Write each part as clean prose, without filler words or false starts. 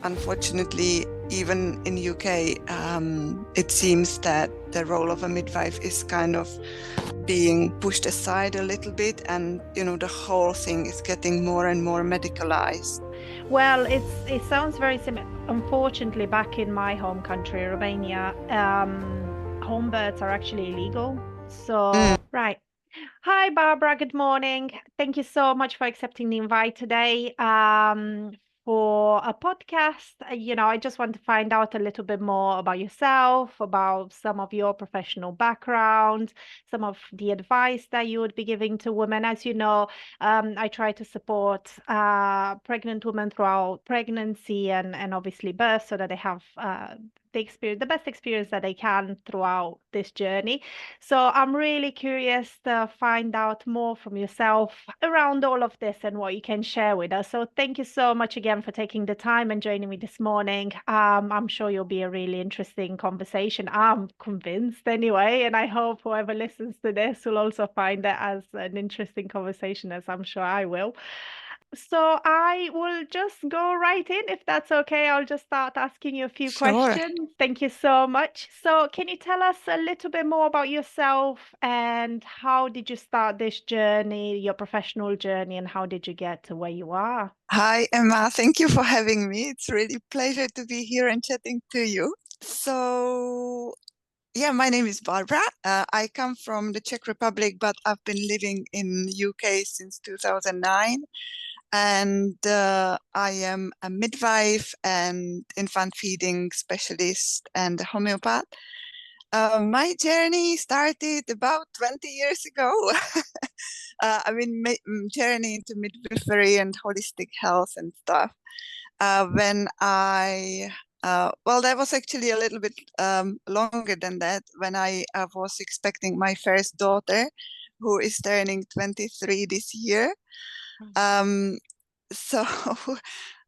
unfortunately, even in UK, it seems that the role of a midwife is kind of being pushed aside a little bit, and the whole thing is getting more and more medicalized. Well, it sounds very similar. Unfortunately, back in my home country, Romania, home births are actually illegal. Mm. So, right. Hi, Barbara. Good morning. Thank you so much for accepting the invite today for a podcast. I just want to find out a little bit more about yourself, about some of your professional background, some of the advice that you would be giving to women. As you know, I try to support pregnant women throughout pregnancy and obviously birth so that they have the best experience that they can throughout this journey. So I'm really curious to find out more from yourself around all of this and what you can share with us. So thank you so much again for taking the time and joining me this morning. I'm sure you'll be a really interesting conversation. I'm convinced anyway, and I hope whoever listens to this will also find it as an interesting conversation, as I'm sure I will. So I will just go right in if that's okay. I'll just start asking you a few Sure. questions. Thank you so much. So can you tell us a little bit more about yourself and how did you start this journey, your professional journey, and how did you get to where you are? Hi, Emma. Thank you for having me. It's really a pleasure to be here and chatting to you. So, yeah, my name is Barbara. I come from the Czech Republic, but I've been living in UK since 2009. And I am a midwife and infant feeding specialist and a homeopath. My journey started about 20 years ago. Journey into midwifery and holistic health and stuff. When that was actually a little bit longer than that. When I was expecting my first daughter, who is turning 23 this year. Um, so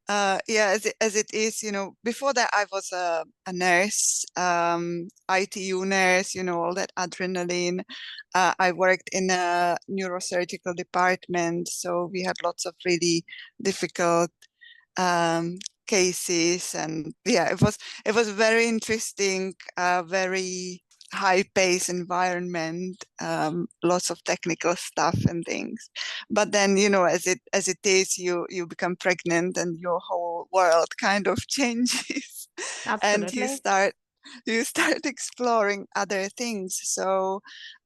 as it is, before that I was a nurse, ITU nurse, all that adrenaline. I worked in a neurosurgical department, so we had lots of really difficult um, cases, and yeah, it was very interesting, very high pace environment, lots of technical stuff and things. But then, as it is, you become pregnant and your whole world kind of changes, and you Absolutely. start you start exploring other things. So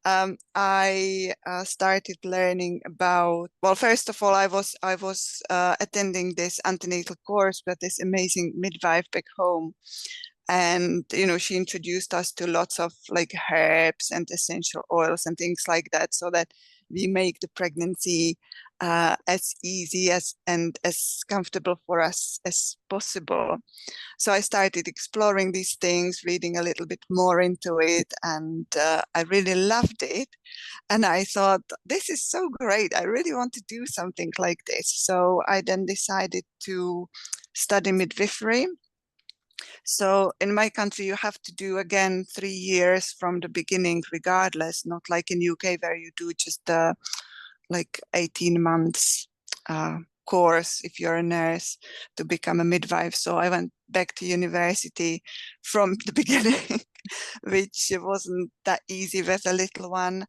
I started learning about. Well, first of all, I was attending this antenatal course with this amazing midwife back home, and she introduced us to lots of like herbs and essential oils and things like that, so that we make the pregnancy as easy and as comfortable for us as possible. So I started exploring these things, reading a little bit more into it, and I really loved it. And I thought, this is so great. I really want to do something like this. So I then decided to study midwifery. So in my country, you have to do again 3 years from the beginning, regardless, not like in UK where you do just like 18 months course if you're a nurse to become a midwife. So I went back to university from the beginning, which wasn't that easy with a little one.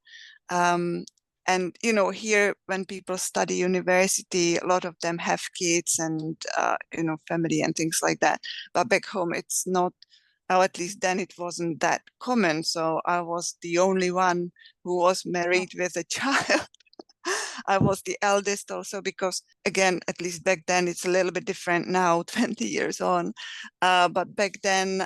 Um, and here when people study university, a lot of them have kids and family and things like that. But back home, it's not. Or at least then it wasn't that common. So I was the only one who was Oh, married with a child. I was the eldest also because, again, at least back then, it's a little bit different now, 20 years on. But back then,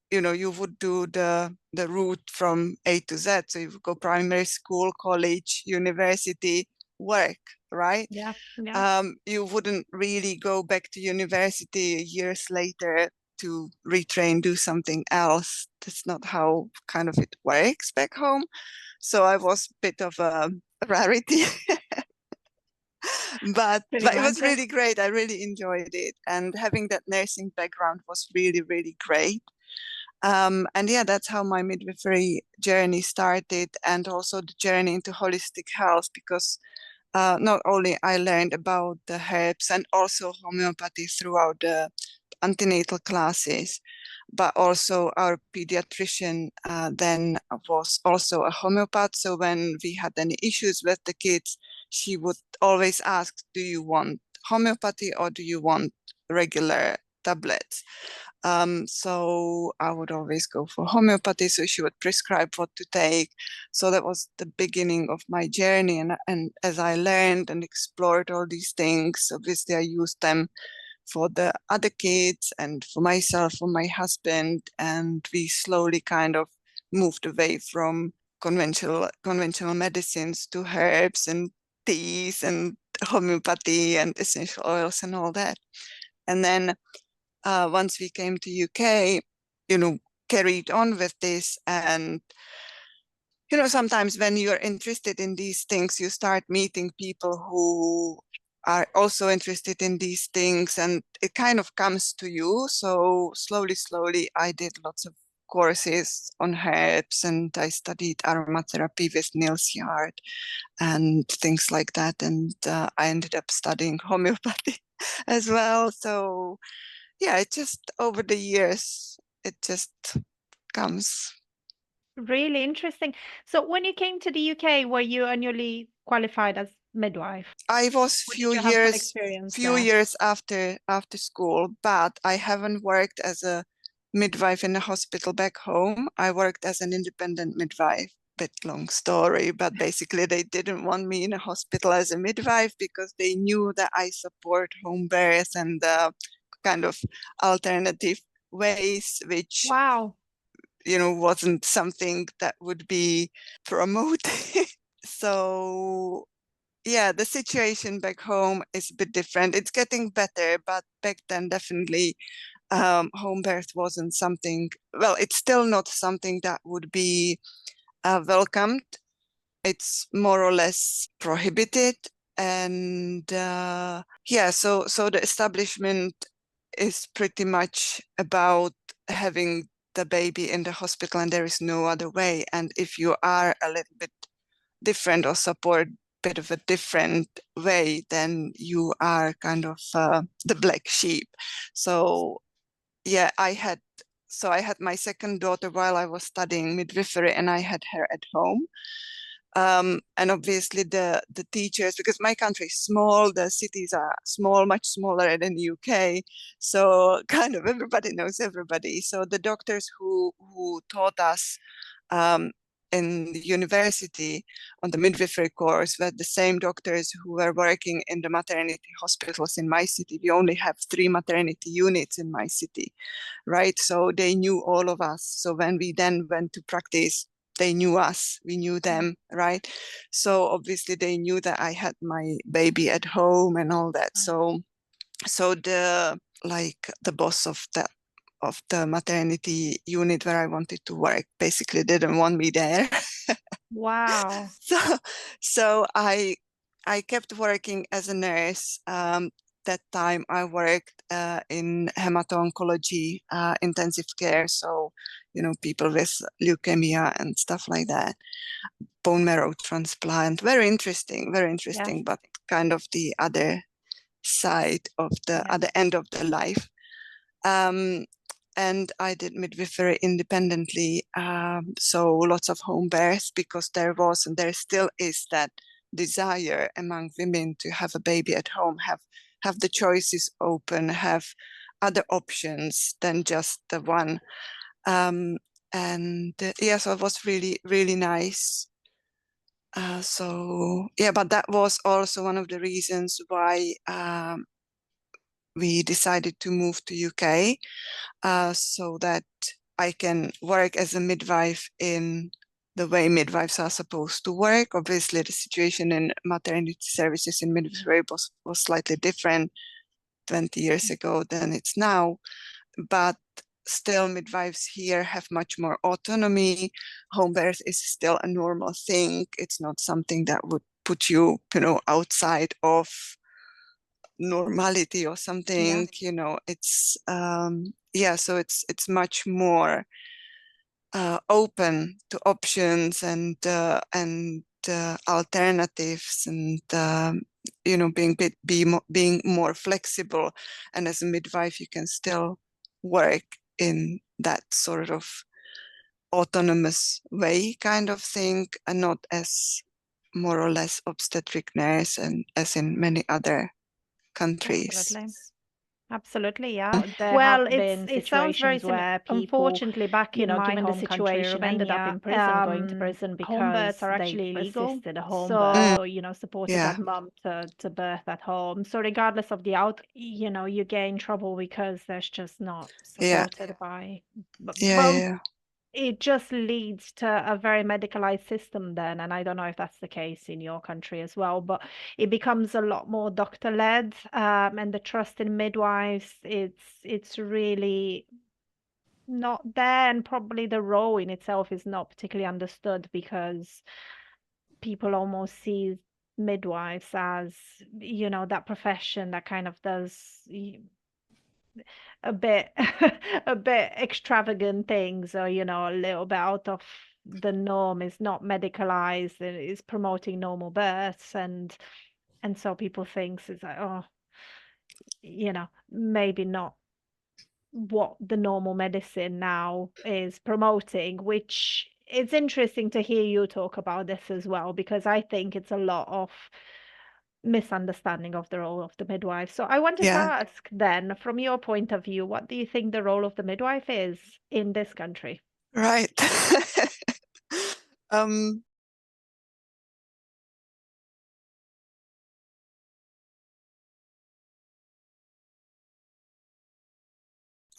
you would do the route from A to Z. So you would go primary school, college, university, work, right? yeah, yeah. You wouldn't really go back to university years later to retrain, do something else. That's not how kind of it works back home. So I was a bit of a rarity, Pretty but it much. was really great. I really enjoyed it, and having that nursing background was really, really great. And yeah, that's how my midwifery journey started, and also the journey into holistic health, because not only I learned about the herbs and also homeopathy throughout the antenatal classes, but also our pediatrician then was also a homeopath. So when we had any issues with the kids, she would always ask, do you want homeopathy or do you want regular tablets? So I would always go for homeopathy. So she would prescribe what to take. So that was the beginning of my journey. And as I learned and explored all these things, obviously I used them for the other kids and for myself, for my husband. And we slowly kind of moved away from conventional medicines to herbs and teas and homeopathy and essential oils and all that. And then once we came to UK, carried on with this. And, sometimes when you're interested in these things, you start meeting people who are also interested in these things and it kind of comes to you. So slowly, I did lots of courses on herbs and I studied aromatherapy with Niels Yard and things like that. And I ended up studying homeopathy as well. So yeah, it just over the years, it just comes. Really interesting. So when you came to the UK, were you annually qualified as midwife? I was Or did you have some experience few there? years after school, but I haven't worked as a midwife in a hospital back home. I worked as an independent midwife. Bit long story, but basically they didn't want me in a hospital as a midwife because they knew that I support home birth and kind of alternative ways, which Wow. wasn't something that would be promoted. So yeah, the situation back home is a bit different. It's getting better, but back then definitely home birth wasn't something, well, it's still not something that would be welcomed. It's more or less prohibited. And yeah, so the establishment is pretty much about having the baby in the hospital and there is no other way. And if you are a little bit different or support a bit of a different way, then you are kind of the black sheep. So yeah, I had my second daughter while I was studying midwifery and I had her at home. And obviously the teachers, because my country is small, the cities are small, much smaller than the UK. So kind of everybody knows everybody. So the doctors who taught us um, in the university on the midwifery course were the same doctors who were working in the maternity hospitals in my city. We only have 3 maternity units in my city, right? So they knew all of us. So when we then went to practice, they knew us, we knew them, right? So obviously they knew that I had my baby at home and all that. So the boss of the maternity unit where I wanted to work basically didn't want me there. Wow. So so I kept working as a nurse. That time I worked in hemato-oncology, intensive care. So, people with leukemia and stuff like that, bone marrow transplant. Very Yes. interesting, but kind of the other side of the Yeah. other end of the life. Um, and I did midwifery independently. So lots of home births because there was and there still is that desire among women to have a baby at home, have the choices open, have other options than just the one. And yeah, so it was really, really nice. So yeah, but that was also one of the reasons why we decided to move to UK, so that I can work as a midwife in the way midwives are supposed to work. Obviously, the situation in maternity services in midwifery was slightly different 20 years ago than it's now, but still midwives here have much more autonomy. Home birth is still a normal thing. It's not something that would put you, outside of normality or Yeah. something. It's yeah, so it's much more open to options and alternatives and being more flexible. And as a midwife, you can still work in that sort of autonomous way kind of thing, and not as more or less obstetric nurse and as in many other countries. Absolutely, yeah. There Well, have been it sounds very situations similar. where people, Unfortunately, back in my given the home country, situation, ended up Romania, in prison, going to prison home because births are they've actually illegal. assisted a home birth So, or, supported Yeah, that mum to birth at home. So regardless of the you get in trouble because there's just not yeah, supported by. yeah, Well, yeah. it just leads to a very medicalized system then, and I don't know if that's the case in your country as well, but it becomes a lot more doctor-led, and the trust in midwives, it's really not there, and probably the role in itself is not particularly understood because people almost see midwives as, that profession that kind of does a bit a bit extravagant things, or a little bit out of the norm, is not medicalized and is promoting normal births, and so people think it's like, oh, maybe not what the normal medicine now is promoting, which it's interesting to hear you talk about this as well, because I think it's a lot of misunderstanding of the role of the midwife. So I wanted to Yeah, ask then, from your point of view, what do you think the role of the midwife is in this country? right. um,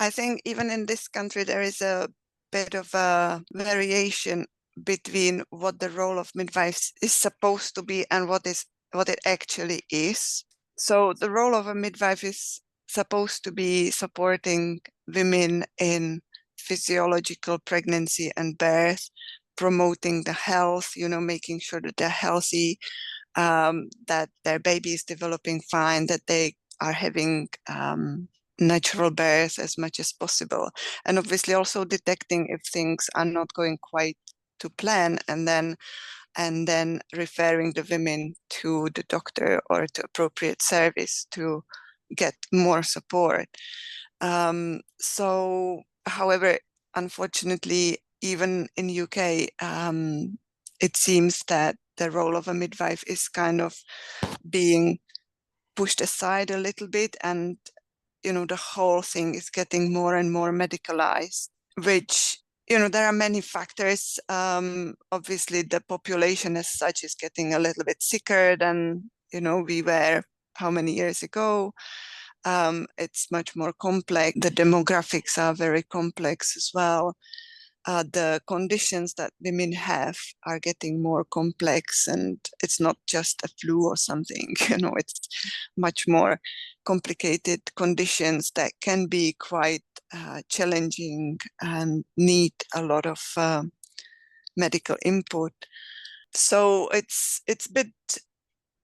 I think even in this country, there is a bit of a variation between what the role of midwives is supposed to be and what it actually is. So the role of a midwife is supposed to be supporting women in physiological pregnancy and birth, promoting the health, making sure that they're healthy, that their baby is developing fine, that they are having natural birth as much as possible. And obviously also detecting if things are not going quite to plan, and then referring the women to the doctor or to appropriate service to get more support. So, however, unfortunately, even in UK, it seems that the role of a midwife is kind of being pushed aside a little bit, and the whole thing is getting more and more medicalized, which there are many factors. Obviously, the population as such is getting a little bit sicker than we were how many years ago. It's much more complex. The demographics are very complex as well. The conditions that women have are getting more complex, and it's not just a flu or something. It's much more complicated conditions that can be quite challenging and need a lot of medical input. So it's a bit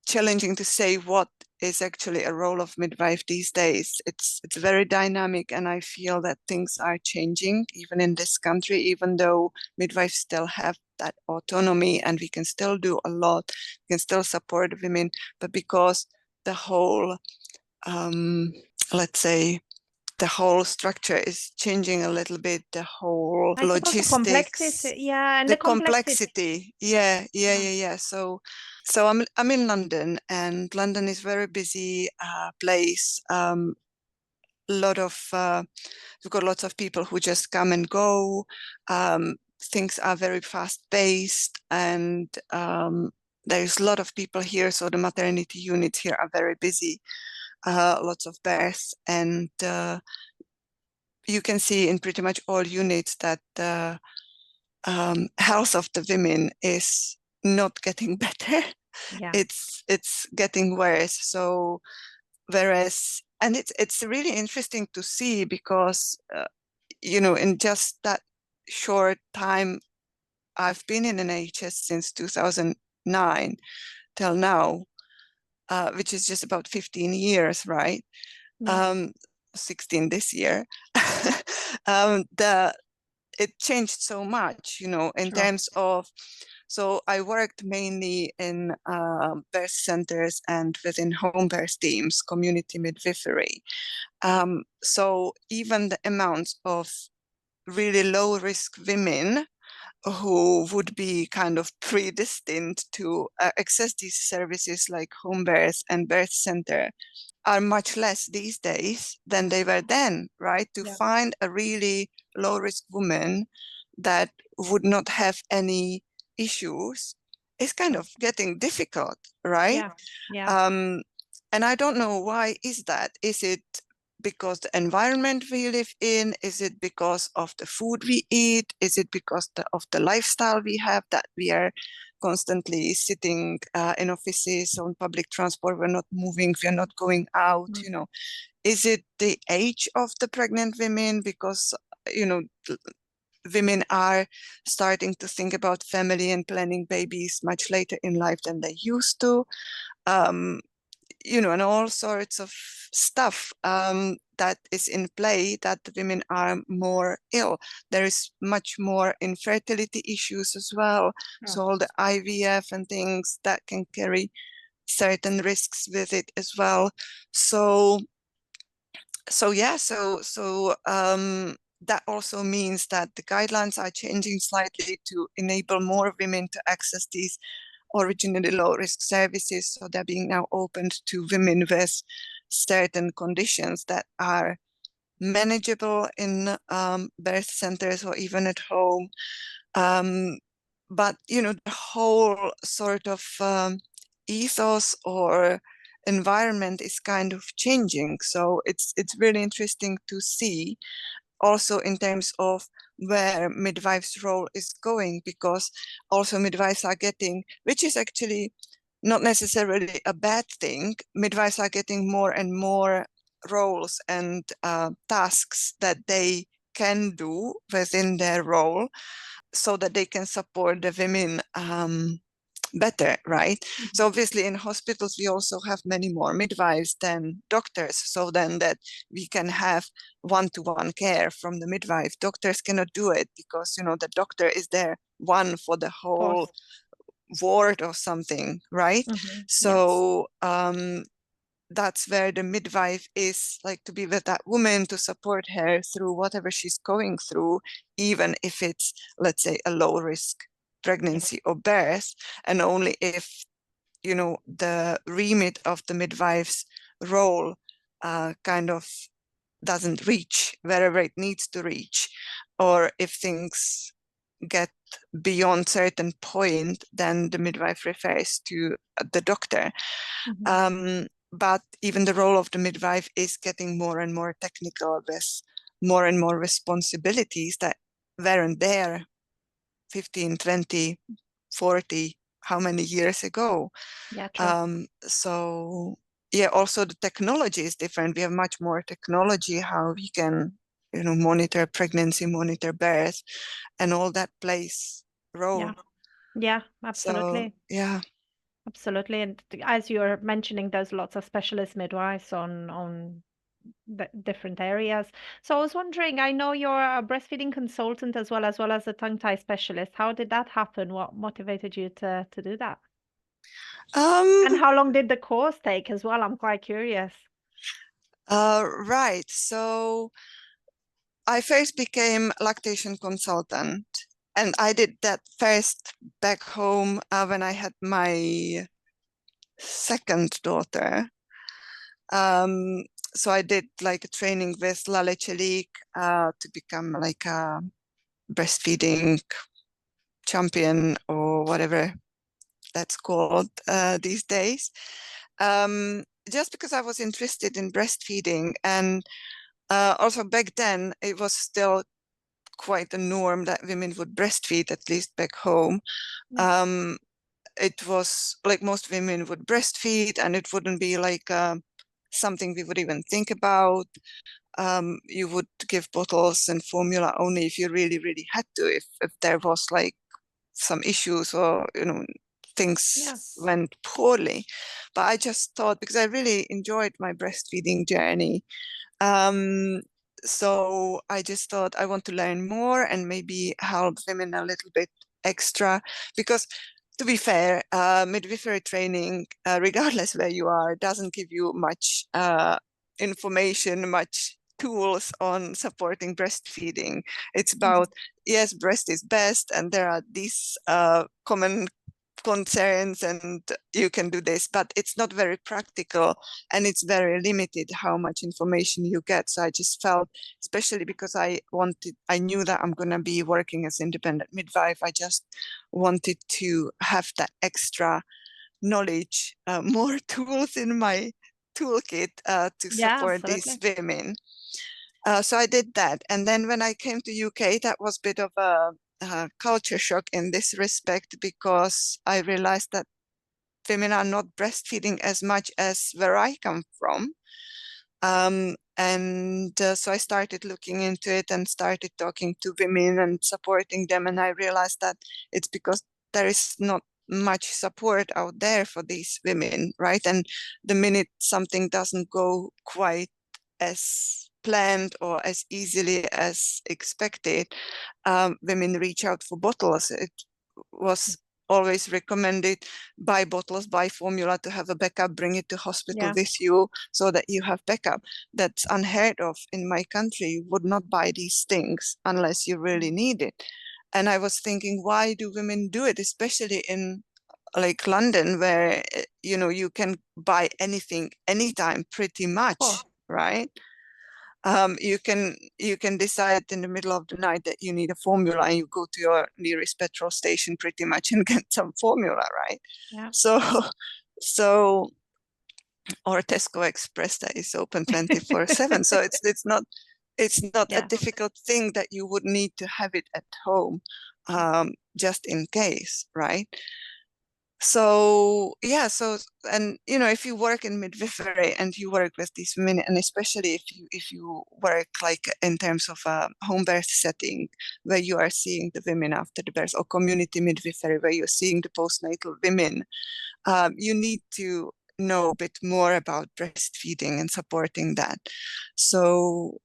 challenging to say what is actually a role of midwife these days. It's very dynamic, and I feel that things are changing even in this country, even though midwives still have that autonomy and we can still do a lot, we can still support women, but because the whole, let's say, the whole structure is changing a little bit, the whole I suppose the logistics, complexity, yeah, and the the complexity. complexity. Yeah. So I'm in London, and London is very busy place. Lot of we've got lots of people who just come and go. Things are very fast paced, and there's a lot of people here, so the maternity units here are very busy. Lots of births, and you can see in pretty much all units that the health of the women is not getting better. Yeah. It's getting worse. So whereas, and it's really interesting to see because in just that short time I've been in NHS since 2009 till now, which is just about 15 years, right? Yeah. 16 this year. It changed so much, in True. terms of So I worked mainly in birth centers and within home birth teams, community midwifery. So even the amounts of really low risk women who would be kind of predestined to access these services like home birth and birth center are much less these days than they were then, right? To Yeah. find a really low risk woman that would not have any issues is kind of getting difficult, right? Yeah. Yeah. And I don't know, why is that? Is it because the environment we live in? Is it because of the food we eat? Is it because of the lifestyle we have, that we are constantly sitting in offices, on public transport, we're not moving, we're not going out, you know? Is it the age of the pregnant women? Because, you know, women are starting to think about family and planning babies much later in life than they used to. You know, and all sorts of stuff that is in play, that the women are more ill. There is much more infertility issues as well. So all the IVF and things that can carry certain risks with it as well. So yeah, that also means that the guidelines are changing slightly to enable more women to access these originally low-risk services. So they're being now opened to women with certain conditions that are manageable in birth centers or even at home. But, you know, the whole sort of ethos or environment is kind of changing. So it's really interesting to see also in terms of where midwives' role is going, because also midwives are getting, which is actually not necessarily a bad thing, midwives are getting more and more roles and tasks that they can do within their role so that they can support the women better, right? So obviously in hospitals we also have many more midwives than doctors, so then that we can have one-to-one care from the midwife. Doctors cannot do it because, you know, the doctor is there one for the whole ward or something, right? So that's where the midwife is, like, to be with that woman, to support her through whatever she's going through, even if it's, let's say, a low risk pregnancy or birth, and only if, you know, the remit of the midwife's role kind of doesn't reach wherever it needs to reach, or if things get beyond certain point, then the midwife refers to the doctor. But even the role of the midwife is getting more and more technical, with more and more responsibilities that weren't there 15, 20, 40, how many years ago. So yeah, also the technology is different. We have much more technology, how we can, you know, monitor pregnancy, monitor birth, and all that plays a role. Yeah, absolutely. So yeah. Absolutely. And as you're mentioning, there's lots of specialist midwives on the different areas. So I was wondering, I know you're a breastfeeding consultant as well as a tongue tie specialist. How did that happen? What motivated you to do that? And how long did the course take as well? I'm quite curious. Right. So I first became lactation consultant, and I did that first back home when I had my second daughter. So I did like a training with Lale Chelik to become like a breastfeeding champion or whatever that's called these days. Just because I was interested in breastfeeding, and also back then it was still quite a norm that women would breastfeed, at least back home. It was like most women would breastfeed, and it wouldn't be like something we would even think about. You would give bottles and formula only if you really, really had to, if there was like some issues or, you know, things went poorly. But I just thought, because I really enjoyed my breastfeeding journey, so I just thought I want to learn more and maybe help women a little bit extra, because to be fair, midwifery training, regardless where you are, doesn't give you much information, much tools on supporting breastfeeding. It's about, yes, breast is best, and there are these common concerns, and you can do this, but it's not very practical, and it's very limited how much information you get. So I just felt, especially because I knew that I'm going to be working as independent midwife, I just wanted to have that extra knowledge, more tools in my toolkit to support these women. So I did that. And then when I came to UK, that was a bit of a culture shock in this respect, because I realized that women are not breastfeeding as much as where I come from. So I started looking into it and started talking to women and supporting them. And I realized that it's because there is not much support out there for these women, right? And the minute something doesn't go quite as planned or as easily as expected, women reach out for bottles. It was always recommended, buy bottles, buy formula to have a backup, bring it to hospital with you so that you have backup. That's unheard of in my country. You would not buy these things unless you really need it. And I was thinking, why do women do it, especially in like London, where you can buy anything anytime pretty much, right? You can decide in the middle of the night that you need a formula, and you go to your nearest petrol station pretty much and get some formula, right? Yeah. So or Tesco Express that is open 24/7. So it's not a difficult thing that you would need to have it at home, just in case, right? So and if you work in midwifery and you work with these women, and especially if you work like in terms of a home birth setting where you are seeing the women after the birth, or community midwifery where you're seeing the postnatal women, you need to know a bit more about breastfeeding and supporting that. So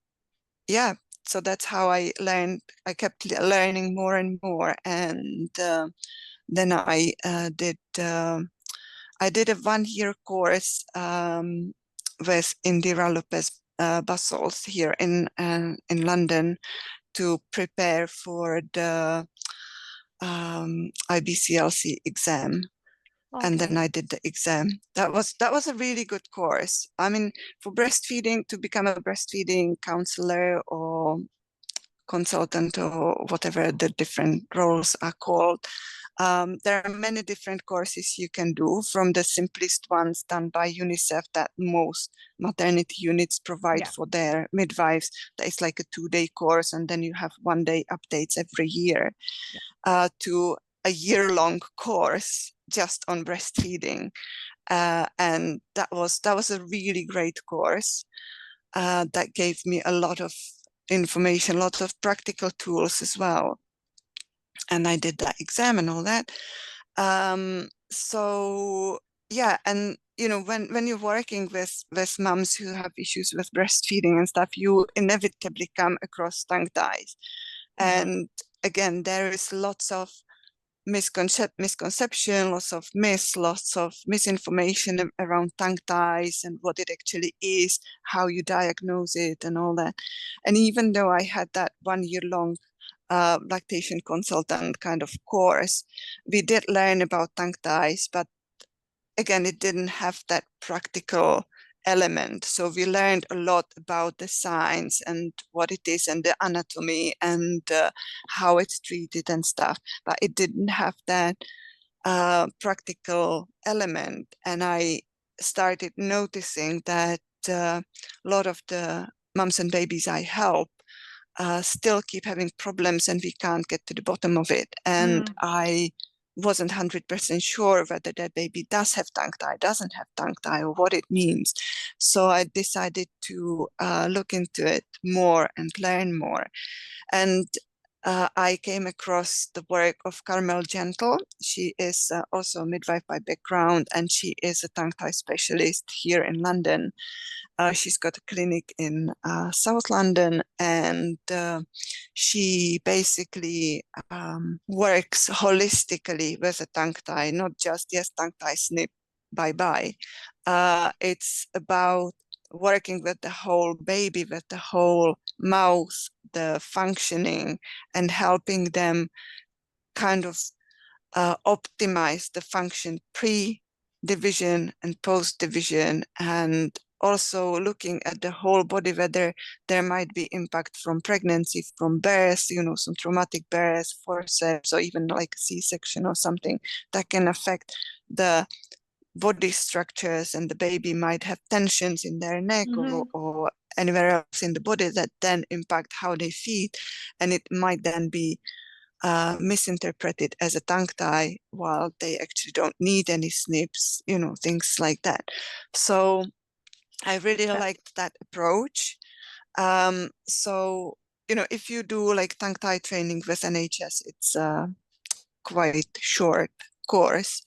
so that's how I learned. I kept learning more and more, and then I did a 1-year course with Indira Lopez Bassols here in London to prepare for the IBCLC exam. And then I did the exam. That was a really good course. I mean, for breastfeeding, to become a breastfeeding counselor or consultant or whatever the different roles are called, there are many different courses you can do, from the simplest ones done by UNICEF that most maternity units provide for their midwives. That is like a 2-day course, and then you have 1-day updates every year, to a year-long course just on breastfeeding. And that was a really great course that gave me a lot of information, lots of practical tools as well. And I did that exam and all that. And when you're working with moms who have issues with breastfeeding and stuff, you inevitably come across tongue ties. And again, there is lots of misconception, lots of myths, lots of misinformation around tongue ties and what it actually is, how you diagnose it and all that. And even though I had that 1-year-long lactation consultant kind of course, we did learn about tongue ties, but again, it didn't have that practical element. So we learned a lot about the science and what it is and the anatomy and how it's treated and stuff, but it didn't have that practical element. And I started noticing that a lot of the mums and babies I help still keep having problems, and we can't get to the bottom of it. And I wasn't 100% sure whether that baby does have tongue tie, doesn't have tongue tie, or what it means. So I decided to look into it more and learn more. And I came across the work of Carmel Gentle. She is also a midwife by background, and she is a tongue tie specialist here in London. She's got a clinic in South London, and she basically works holistically with a tongue tie, not just, yes, tongue tie, snip, bye-bye. It's about working with the whole baby, with the whole mouth, the functioning, and helping them kind of optimize the function pre-division and post-division, and also looking at the whole body, whether there might be impact from pregnancy, from birth, some traumatic birth, forceps, or even like a C-section or something that can affect the body structures, and the baby might have tensions in their neck or anywhere else in the body that then impact how they feed, and it might then be misinterpreted as a tongue tie while they actually don't need any snips, things like that. So I really liked that approach. So, if you do like tongue tie training with NHS, it's a quite short course.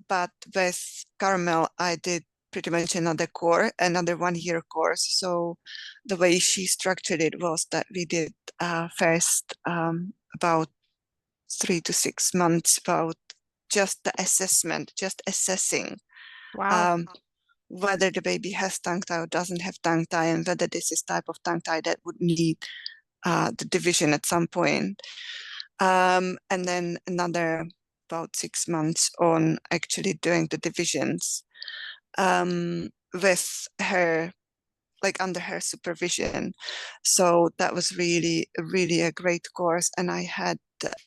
But with Carmel, I did pretty much another 1-year course. So the way she structured it was that we did first about 3 to 6 months about just the assessment, just assessing whether the baby has tongue tie or doesn't have tongue tie, and whether this is type of tongue tie that would need the division at some point. And then another about 6 months on actually doing the divisions with her, like under her supervision. So that was really, really a great course. And I had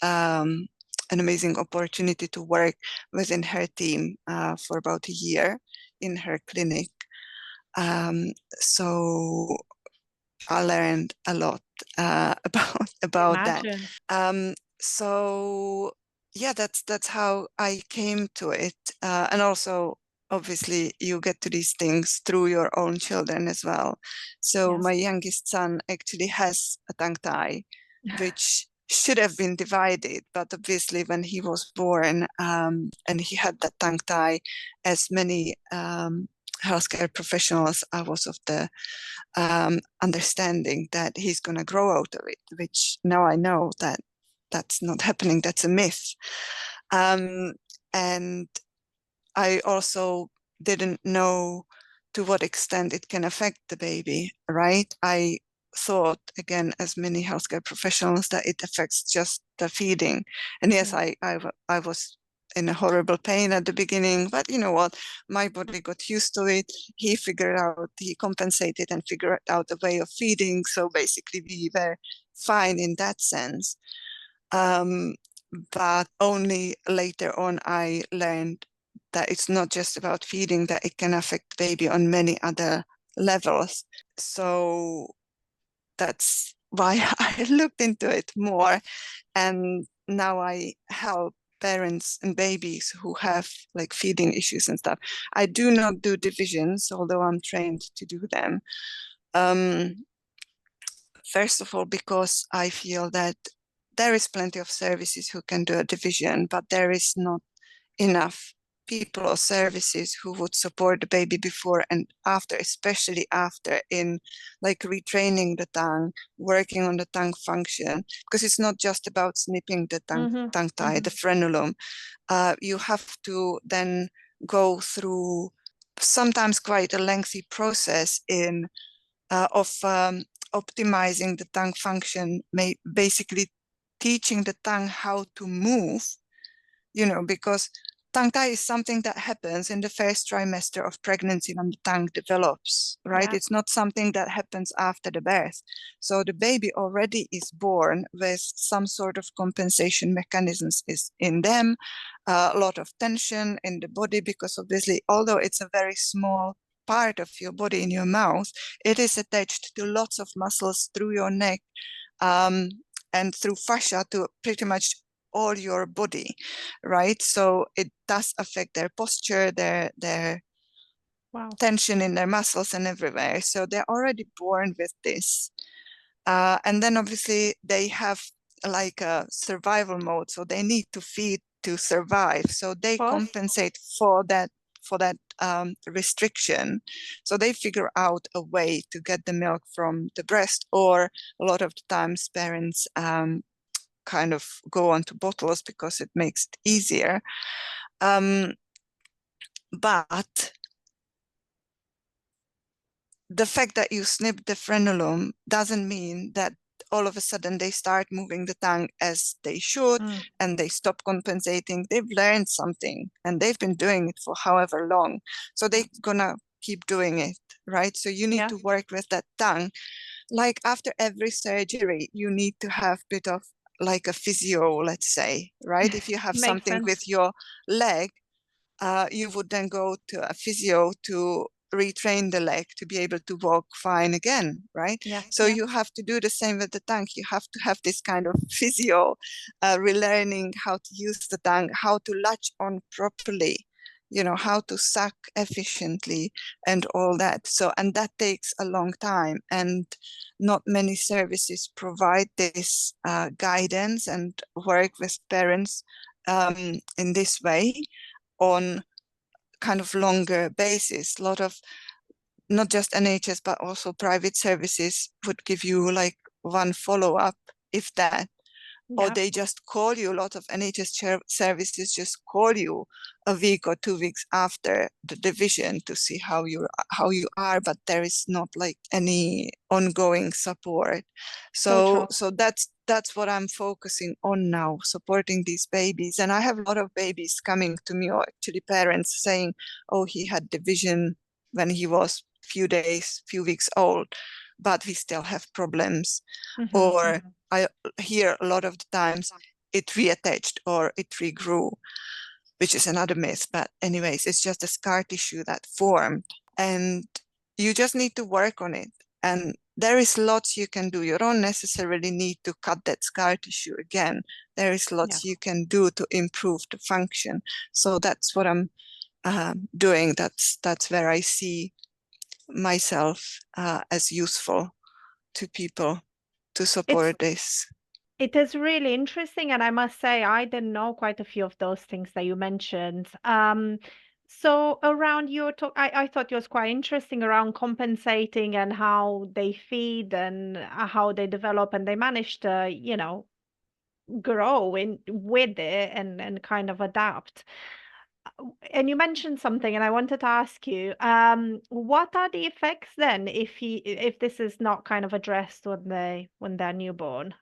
an amazing opportunity to work within her team for about a year in her clinic. So I learned a lot about that. So yeah, that's how I came to it. And also, obviously, you get to these things through your own children as well. So my youngest son actually has a tongue tie, which should have been divided, but obviously when he was born and he had that tongue tie, as many healthcare professionals, I was of the understanding that he's going to grow out of it, which now I know that that's not happening. That's a myth. And I also didn't know to what extent it can affect the baby, right? I thought, again, as many healthcare professionals, that it affects just the feeding. And yes, I was in a horrible pain at the beginning, but you know what? My body got used to it. He compensated and figured out a way of feeding. So basically we were fine in that sense. But only later on I learned that it's not just about feeding, that it can affect the baby on many other levels. So that's why I looked into it more. And now I help parents and babies who have like feeding issues and stuff. I do not do divisions, although I'm trained to do them. First of all, because I feel that there is plenty of services who can do a division, but there is not enough people or services who would support the baby before and after, especially after, in like retraining the tongue, working on the tongue function, because it's not just about snipping the tongue tie, the frenulum. You have to then go through sometimes quite a lengthy process of optimizing the tongue function, basically teaching the tongue how to move, because tongue tie is something that happens in the first trimester of pregnancy when the tongue develops, right? It's not something that happens after the birth. So the baby already is born with some sort of compensation mechanisms in them, a lot of tension in the body, because obviously, although it's a very small part of your body in your mouth, it is attached to lots of muscles through your neck and through fascia to pretty much all your body, right? So it does affect their posture, their tension in their muscles and everywhere. So they're already born with this. And then obviously they have like a survival mode. So they need to feed to survive. So they compensate for that for that restriction. So they figure out a way to get the milk from the breast, or a lot of the times parents kind of go on to bottles because it makes it easier. But the fact that you snip the frenulum doesn't mean that all of a sudden they start moving the tongue as they should and they stop compensating. They've learned something and they've been doing it for however long. So they're gonna keep doing it, right? So you need to work with that tongue. Like after every surgery, you need to have a bit of like a physio, let's say, right? If you have something with your leg, you would then go to a physio to retrain the leg to be able to walk fine again, right? So you have to do the same with the tongue. You have to have this kind of physio, relearning how to use the tongue, how to latch on properly, you know, how to suck efficiently and all that. So, and that takes a long time, and not many services provide this guidance and work with parents in this way on kind of longer basis. A lot of not just NHS but also private services would give you like one follow-up, if that, or they just call you. A lot of NHS services just call you a week or 2 weeks after the division to see how you are, but there is not like any ongoing support. So that's what I'm focusing on now, supporting these babies. And I have a lot of babies coming to me, or actually parents saying, oh, he had division when he was few weeks old, but we still have problems. Or I hear a lot of the times it reattached or it regrew, which is another myth. But anyways, it's just a scar tissue that formed, and you just need to work on it. And there is lots you can do. You don't necessarily need to cut that scar tissue again. There is lots you can do to improve the function. So that's what I'm doing. That's where I see myself as useful to people to support this. It is really interesting, and I must say I didn't know quite a few of those things that you mentioned. So around your talk, I thought it was quite interesting around compensating and how they feed and how they develop, and they manage to, you know, grow in with it and kind of adapt. And you mentioned something, and I wanted to ask you, what are the effects then if this is not kind of addressed when they're newborn?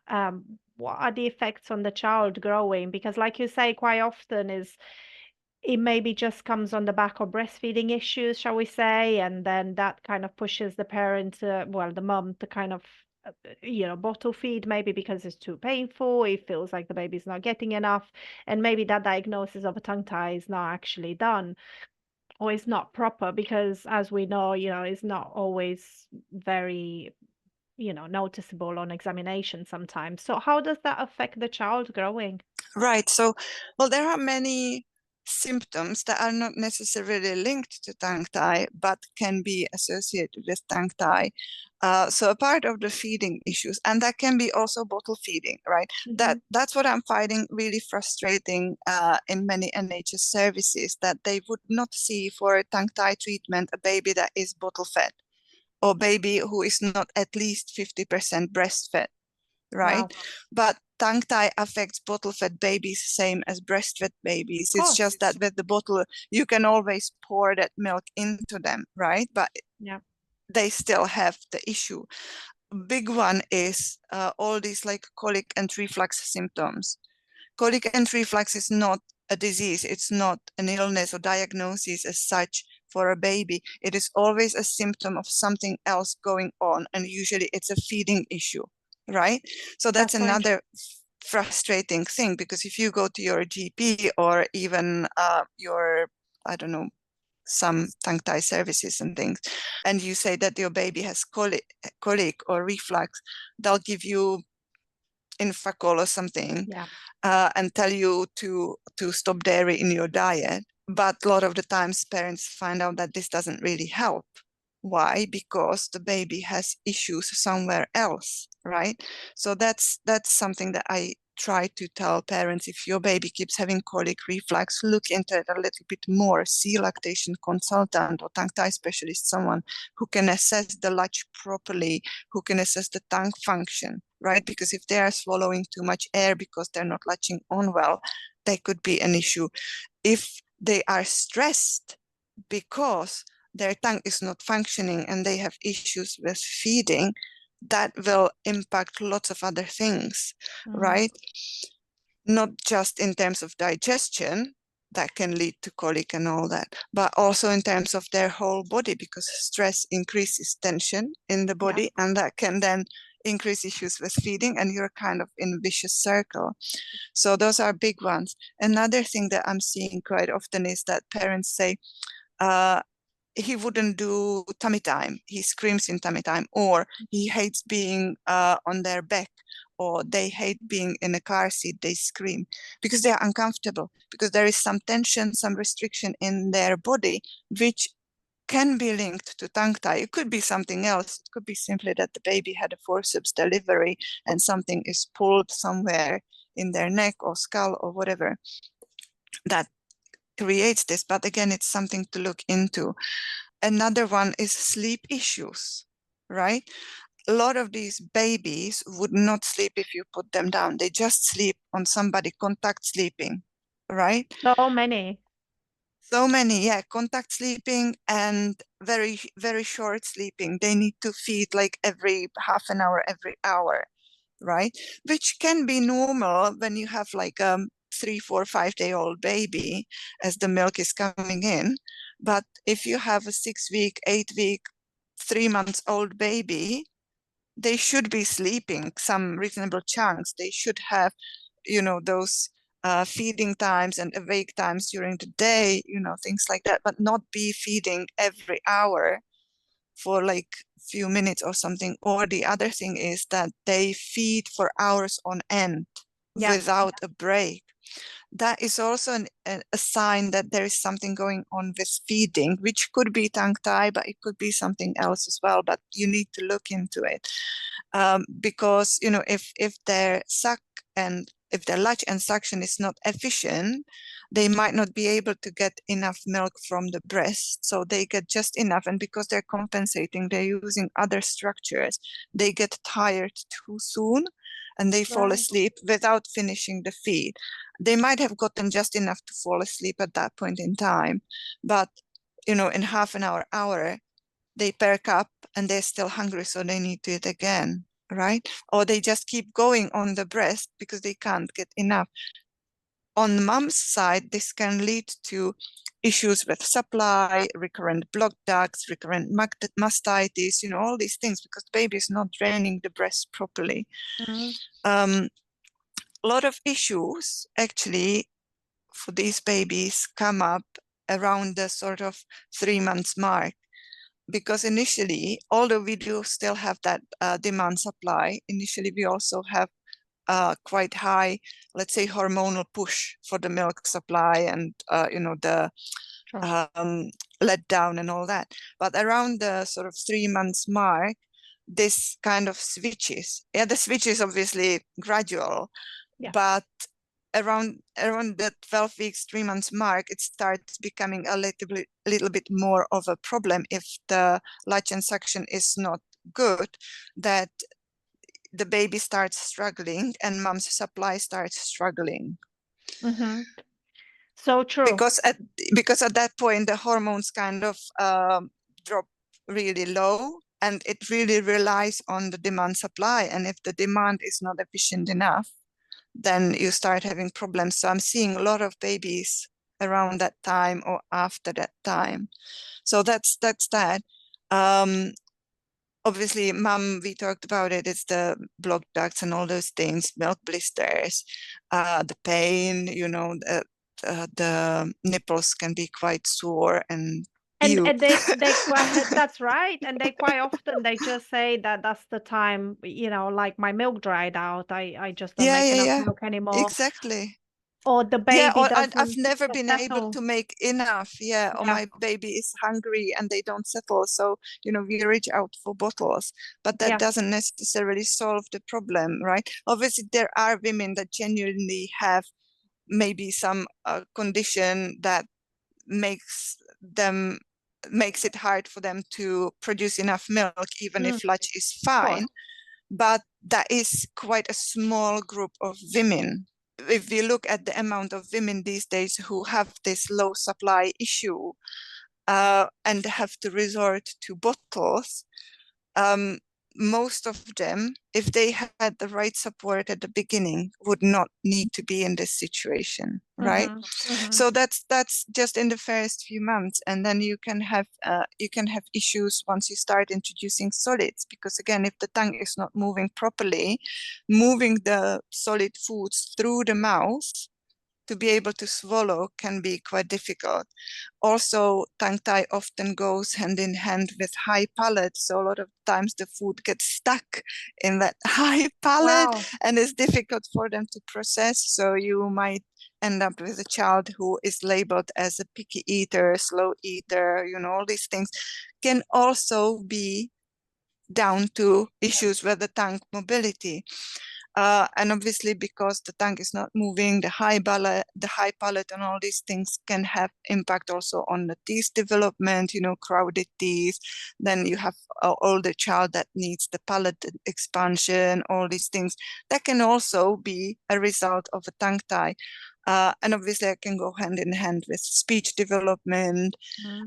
What are the effects on the child growing? Because like you say, quite often it maybe just comes on the back of breastfeeding issues, shall we say, and then that kind of pushes the parent, well, the mum to kind of you know, bottle feed maybe because it's too painful. It feels like the baby's not getting enough, and maybe that diagnosis of a tongue tie is not actually done or is not proper because, as we know, you know, it's not always very, you know, noticeable on examination sometimes. So how does that affect the child growing? Right. So, well, there are many symptoms that are not necessarily linked to tongue tie, but can be associated with tongue tie. So a part of the feeding issues, and that can be also bottle feeding, right? That's what I'm finding really frustrating in many NHS services, that they would not see for a tongue tie treatment a baby that is bottle fed, or baby who is not at least 50% breastfed, right? Wow. But tongue tie affects bottle fed babies same as breastfed babies. It's just that with the bottle, you can always pour that milk into them, right? But they still have the issue. Big one is all these like colic and reflux symptoms. Colic and reflux is not a disease. It's not an illness or diagnosis as such for a baby. It is always a symptom of something else going on, and usually it's a feeding issue, right? So that's another frustrating thing, because if you go to your GP or even your, I don't know, some tongue tie services and things, and you say that your baby has colic or reflux, they'll give you Infacol or something, and tell you to stop dairy in your diet. But a lot of the times parents find out that this doesn't really help. Why? Because the baby has issues somewhere else, right? So that's something that I try to tell parents, if your baby keeps having colic reflux, look into it a little bit more. See lactation consultant or tongue tie specialist, someone who can assess the latch properly, who can assess the tongue function, right? Because if they are swallowing too much air because they're not latching on well, that could be an issue. If they are stressed because their tongue is not functioning and they have issues with feeding, that will impact lots of other things, right? Not just in terms of digestion, that can lead to colic and all that, but also in terms of their whole body, because stress increases tension in the body, and that can then increase issues with feeding, and you're kind of in a vicious circle. So those are big ones. Another thing that I'm seeing quite often is that parents say, he wouldn't do tummy time. He screams in tummy time, or he hates being on their back, or they hate being in a car seat. They scream because they are uncomfortable, because there is some tension, some restriction in their body, which can be linked to tongue tie. It could be something else. It could be simply that the baby had a forceps delivery and something is pulled somewhere in their neck or skull or whatever that creates this. But again, it's something to look into. Another one is sleep issues, right? A lot of these babies would not sleep if you put them down. They just sleep on somebody, contact sleeping, right? So many. So many, yeah, contact sleeping and very, very short sleeping. They need to feed like every half an hour, every hour, right? Which can be normal when you have like a 3, 4, 5-day-old baby as the milk is coming in. But if you have a 6-week, 8-week, 3-month-old baby, they should be sleeping some reasonable chunks. They should have, those feeding times and awake times during the day, things like that, but not be feeding every hour for like few minutes or something. Or the other thing is that they feed for hours on end without a break. That is also a sign that there is something going on with feeding, which could be tongue tie, but it could be something else as well. But you need to look into it, because if their suck and if their latch and suction is not efficient, they might not be able to get enough milk from the breast. So they get just enough, and because they're compensating, they're using other structures. They get tired too soon, and they fall asleep without finishing the feed. They might have gotten just enough to fall asleep at that point in time, but in half an hour, they perk up and they're still hungry, so they need to eat again, right? Or they just keep going on the breast because they can't get enough. On mom's side, this can lead to issues with supply, recurrent blocked ducts, recurrent mastitis, all these things, because the baby is not draining the breast properly. A lot of issues actually for these babies come up around the sort of 3 months mark, because initially, although we do still have that demand supply, initially we also have quite high, let's say, hormonal push for the milk supply and the let down and all that. But around the sort of 3 months mark, this kind of switches. Yeah, the switch is obviously gradual, but around the 12 weeks, 3 months mark, it starts becoming a little bit more of a problem if the latch and suction is not good, that the baby starts struggling and mom's supply starts struggling. So true. Because at that point, the hormones kind of drop really low, and it really relies on the demand supply. And if the demand is not efficient enough, then you start having problems. So I'm seeing a lot of babies around that time or after that time. So that's that. Obviously, mom, we talked about it. It's the blocked ducts and all those things, milk blisters, the pain, the nipples can be quite sore and And they quite that's right. And they quite often they just say that that's the time, like my milk dried out. I just don't make enough milk anymore. Exactly. or the Yeah, baby or I've doesn't never been able settle. to make enough. Yeah, or Yeah. my baby is hungry and they don't settle. So, we reach out for bottles, but that Yeah. doesn't necessarily solve the problem, right? Obviously, there are women that genuinely have maybe some condition that makes it hard for them to produce enough milk, even if latch is fine. But that is quite a small group of women. If we look at the amount of women these days who have this low supply issue and have to resort to bottles, most of them, if they had the right support at the beginning, would not need to be in this situation, right? So that's just in the first few months, and then you can have issues once you start introducing solids, because again, if the tongue is not moving properly, moving the solid foods through the mouth to be able to swallow can be quite difficult. Also, tongue tie often goes hand in hand with high palate. So a lot of times the food gets stuck in that high palate Wow. and it's difficult for them to process. So you might end up with a child who is labeled as a picky eater, slow eater, all these things can also be down to issues with the tongue mobility. And obviously, because the tongue is not moving, the high palate and all these things can have impact also on the teeth development, crowded teeth. Then you have an older child that needs the palate expansion, all these things. That can also be a result of a tongue tie. And obviously, it can go hand in hand with speech development.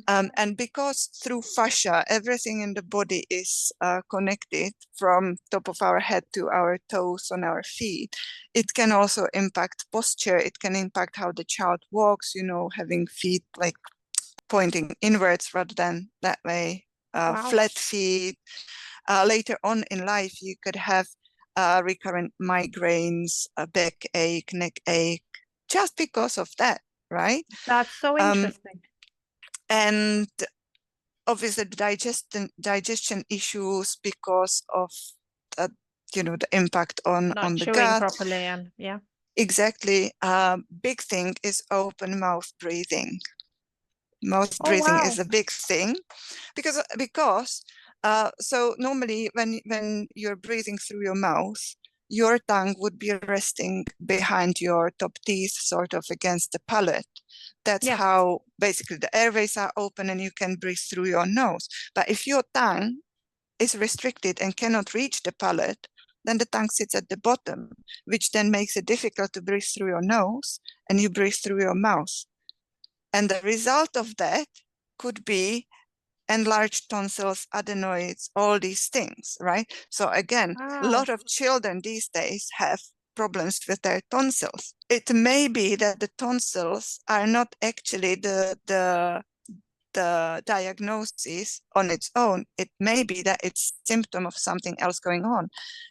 And because through fascia, everything in the body is connected from top of our head to our toes on our feet, it can also impact posture. It can impact how the child walks, having feet like pointing inwards rather than that way, flat feet. Later on in life, you could have recurrent migraines, a backache, neck ache, just because of that, right? That's so interesting. And obviously the digestion issues because of the impact on Not the chewing gut. properly, and yeah. Exactly. Big thing is open mouth breathing. Mouth Oh, breathing wow. is a big thing because so normally when you're breathing through your mouth, your tongue would be resting behind your top teeth, sort of against the palate. That's Yes. how basically the airways are open and you can breathe through your nose. But if your tongue is restricted and cannot reach the palate, then the tongue sits at the bottom, which then makes it difficult to breathe through your nose, and you breathe through your mouth. And the result of that could be enlarged tonsils, adenoids, all these things, right? So again, a Wow. lot of children these days have problems with their tonsils. It may be that the tonsils are not actually the diagnosis on its own. It may be that it's symptom of something else going on.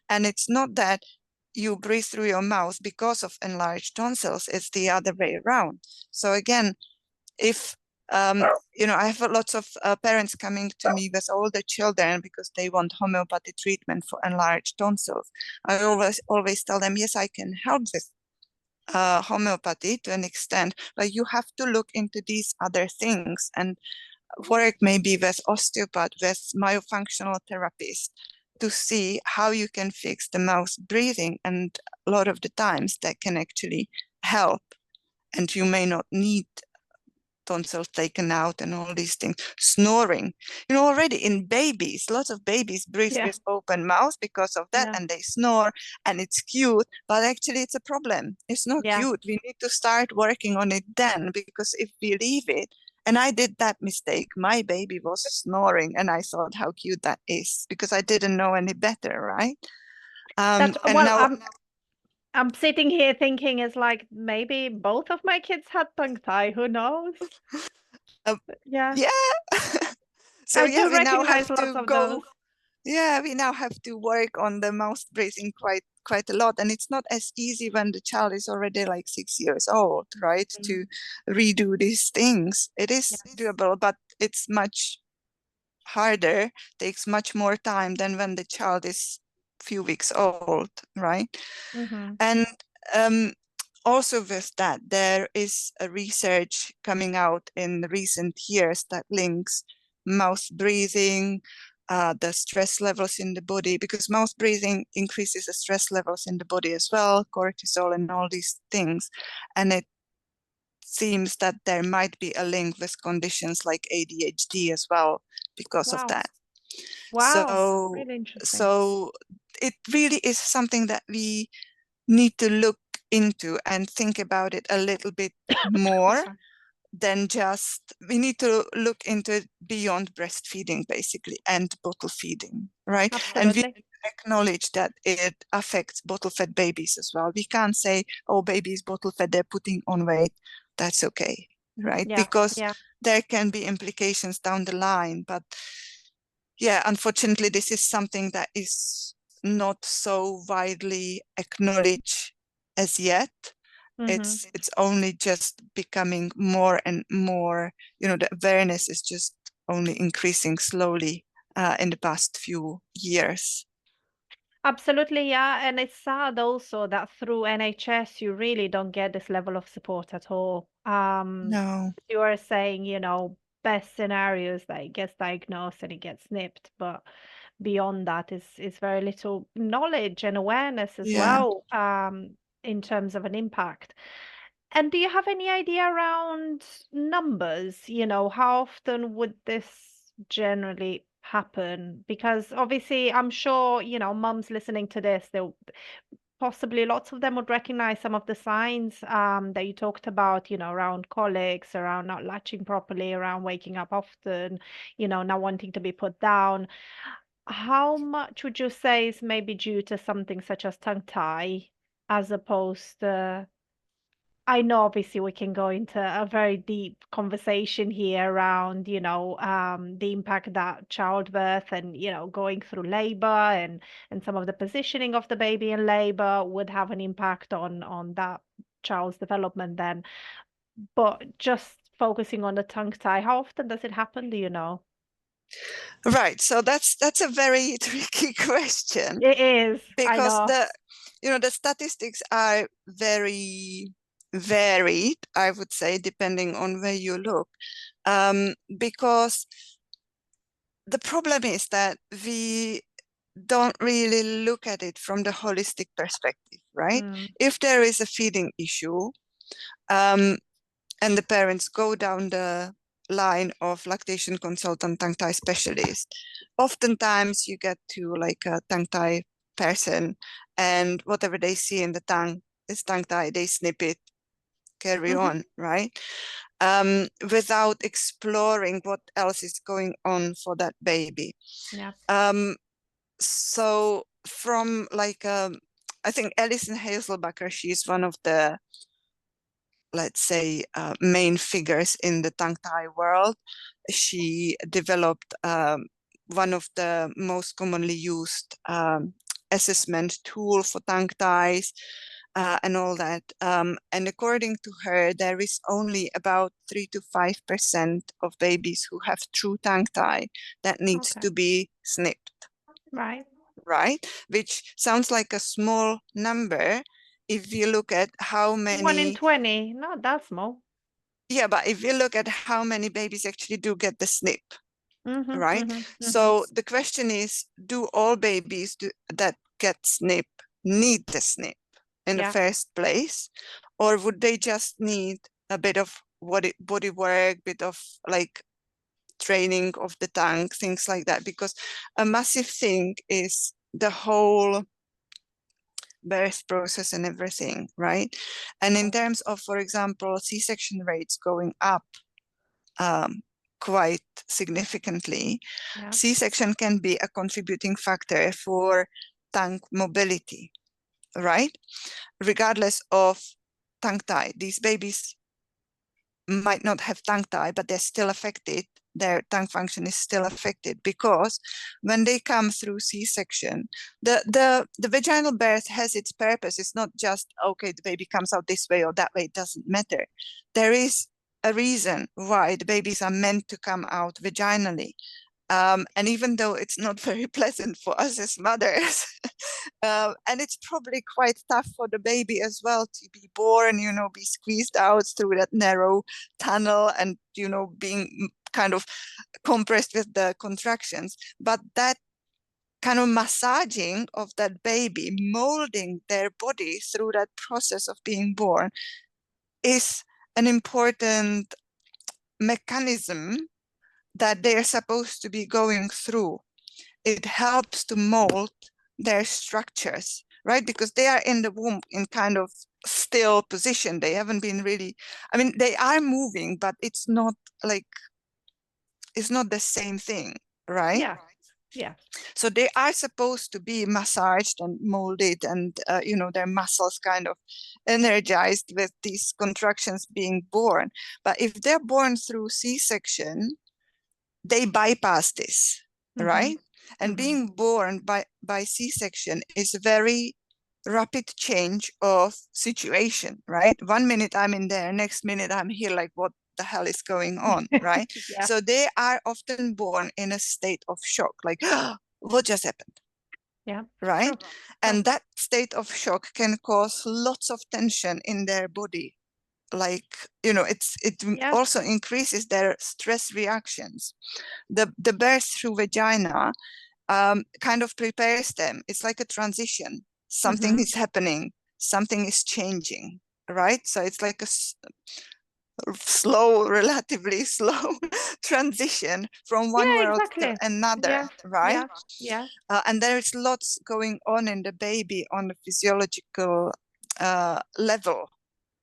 And it's not that you breathe through your mouth because of enlarged tonsils, it's the other way around. So again, if I have lots of parents coming to me with older children because they want homeopathy treatment for enlarged tonsils. I always tell them, yes, I can help with homeopathy to an extent, but you have to look into these other things and work maybe with osteopath, with myofunctional therapist to see how you can fix the mouth breathing. And a lot of the times that can actually help, and you may not need tonsils taken out and all these things. Snoring, already in babies, lots of babies breathe with open mouth because of that, and they snore, and it's cute, but actually it's a problem. It's not cute. We need to start working on it then, because if we leave it, and I did that mistake, my baby was snoring and I thought how cute that is because I didn't know any better, right? That's, and well, now I'm sitting here thinking it's like maybe both of my kids had tongue tie. Who knows? Yeah. So I do we now recognize have lots to of go. those. Yeah, we now have to work on the mouth breathing quite a lot. And it's not as easy when the child is already like 6 years old, right? To redo these things. It is doable, but it's much harder, takes much more time than when the child is a few weeks old, right? And also with that, there is a research coming out in recent years that links mouth breathing, the stress levels in the body, because mouth breathing increases the stress levels in the body as well, cortisol and all these things. And it seems that there might be a link with conditions like ADHD as well because of Wow. that. Wow. Really interesting. So it really is something that we need to look into and think about it a little bit more Sorry. than just, we need to look into it beyond breastfeeding basically and bottle feeding, right? And we Absolutely. acknowledge that it affects bottle fed babies as well. We can't say, oh, baby's bottle fed, they're putting on weight. That's okay, right? Yeah. Because Yeah. there can be implications down the line. But yeah, unfortunately, this is something that is not so widely acknowledged as yet. Mhm. It's only just becoming more and more, you know, the awareness is just only increasing slowly in the past few years. Absolutely, yeah. And it's sad also that through NHS you really don't get this level of support at all. No. You are saying, you know, best scenarios that it gets diagnosed and it gets snipped, but beyond that is very little knowledge and awareness as Yeah. well, in terms of an impact. And do you have any idea around numbers? You know, how often would this generally happen? Because obviously, I'm sure, you know, mums listening to this, they'll possibly lots of them would recognize some of the signs that you talked about, you know, around colics, around not latching properly, around waking up often, you know, not wanting to be put down. How much would you say is maybe due to something such as tongue tie, as opposed to I know obviously we can go into a very deep conversation here around, you know, the impact that childbirth and, you know, going through labor and some of the positioning of the baby in labor would have an impact on that child's development then. But just focusing on the tongue tie, how often does it happen, do you know? Right. So that's a very tricky question, It is, I because know. the statistics are very varied, I would say, depending on where you look. Because the problem is that we don't really look at it from the holistic perspective, right? Mm, If there is a feeding issue, and the parents go down the line of lactation consultant, tongue tie specialist, oftentimes you get to like a tongue tie person, and whatever they see in the tongue is tongue tie, they snip it, carry hmm on, right? Without exploring what else is going on for that baby. yeah. So from like, I think Alison Hazelbacher, she's one of the, let's say, main figures in the tongue tie world. She developed one of the most commonly used assessment tool for tongue ties and all that. And according to her, there is only about 3 to 5% of babies who have true tongue tie that needs Okay. to be snipped, Right. right? Which sounds like a small number if you look at how 1 in many, 20, not that small. yeah, but if you look at how many babies actually do get the snip, Mm-hmm, right? mm-hmm, mm-hmm. So the question is, do all babies that get snip need the snip in the Yeah. first place? Or would they just need a bit of body work, bit of like training of the tongue, things like that? Because a massive thing is the whole birth process and everything, right? And in terms of, for example, C-section rates going up quite significantly, Yeah. C-section can be a contributing factor for tongue mobility, right? Regardless of tongue tie, these babies might not have tongue tie, but they're still affected. Their tongue function is still affected because when they come through C-section, the vaginal birth has its purpose. It's not just, okay, the baby comes out this way or that way, it doesn't matter. There is a reason why the babies are meant to come out vaginally. And even though it's not very pleasant for us as mothers, and it's probably quite tough for the baby as well to be born, be squeezed out through that narrow tunnel and, being kind of compressed with the contractions. But that kind of massaging of that baby, molding their body through that process of being born is an important mechanism that they're supposed to be going through. It helps to mold their structures, right? Because they are in the womb in kind of still position. They haven't been really, I mean, they are moving, but it's not the same thing, right? Yeah. Yeah. So they are supposed to be massaged and molded and, their muscles kind of energized with these contractions being born. But if they're born through C-section, they bypass this, right? And being born by C-section is a very rapid change of situation, right? 1 minute I'm in there, next minute I'm here, like what the hell is going on, right? Yeah. So they are often born in a state of shock, like, what just happened? Yeah. Right? True. And that state of shock can cause lots of tension in their body. Like, it Yeah. also increases their stress reactions. The birth through vagina kind of prepares them. It's like a transition. Something is happening, something is changing, right? So it's like a relatively slow transition from one Yeah, world to exactly. another, Yeah. right? Yeah. And there's lots going on in the baby on the physiological level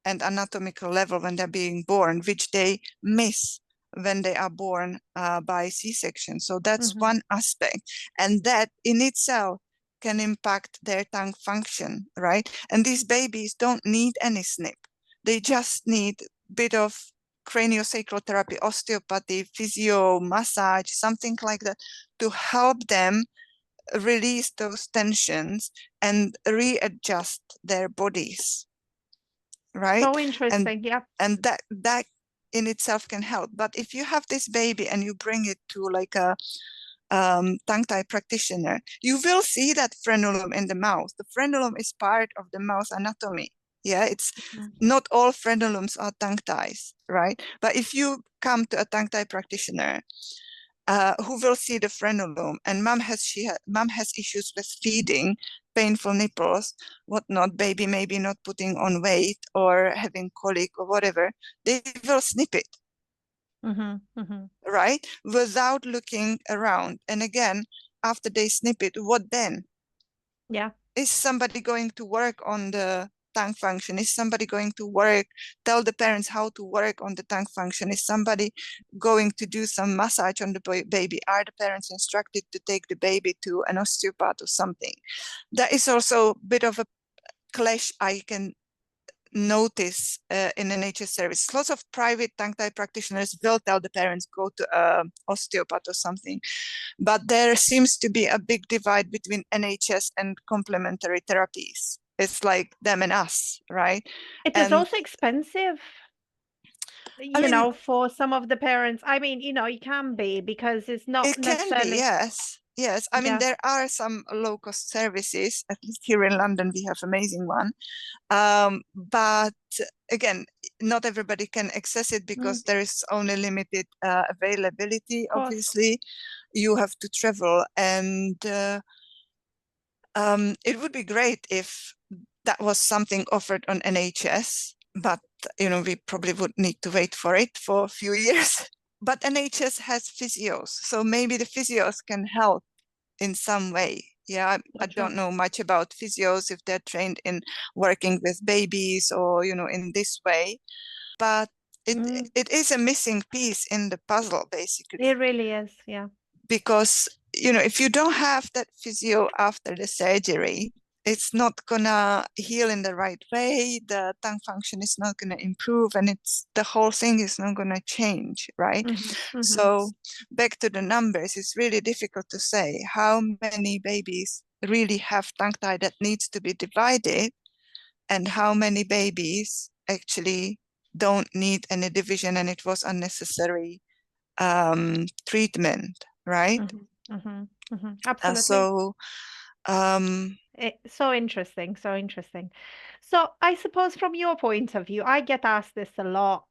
and anatomical level when they're being born, which they miss when they are born by C-section. So that's one aspect. And that in itself can impact their tongue function, right? And these babies don't need any snip. They just need a bit of craniosacral therapy, osteopathy, physio, massage, something like that to help them release those tensions and readjust their bodies, right? So interesting. Yeah. And that in itself can help. But if you have this baby and you bring it to like a tongue tie practitioner, you will see that frenulum in the mouth. The frenulum is part of the mouth anatomy. Yeah, it's not all frenulums are tongue ties, right? But if you come to a tongue tie practitioner who will see the frenulum, and mom has issues with feeding, painful nipples, whatnot, baby maybe not putting on weight or having colic or whatever, they will snip it, right? Without looking around. And again, after they snip it, what then? Yeah. Is somebody going to work on the tongue function? Is somebody going to tell the parents how to work on the tongue function? Is somebody going to do some massage on the baby? Are the parents instructed to take the baby to an osteopath or something? That is also a bit of a clash I can notice in NHS service. Lots of private tongue tie practitioners will tell the parents go to an osteopath or something. But there seems to be a big divide between NHS and complementary therapies. It's like them and us, right? It is also expensive, for some of the parents. I mean, it can be because it's not it can be, necessarily. yes. Yes, I mean, Yeah. there are some low-cost services, at least here in London, we have amazing one. But again, not everybody can access it because there is only limited availability, Of course. obviously. You have to travel, and it would be great if that was something offered on NHS, but we probably would need to wait for it for a few years. But NHS has physios, so maybe the physios can help in some way. Yeah, I don't know much about physios, if they're trained in working with babies or, in this way. But it is a missing piece in the puzzle, basically. It really is, yeah. Because, if you don't have that physio after the surgery, it's not gonna heal in the right way. The tongue function is not gonna improve, and the whole thing is not gonna change, right? So back to the numbers, it's really difficult to say how many babies really have tongue tie that needs to be divided, and how many babies actually don't need any division and it was unnecessary treatment. right? Absolutely. So It's so interesting, so interesting. So I suppose from your point of view, I get asked this a lot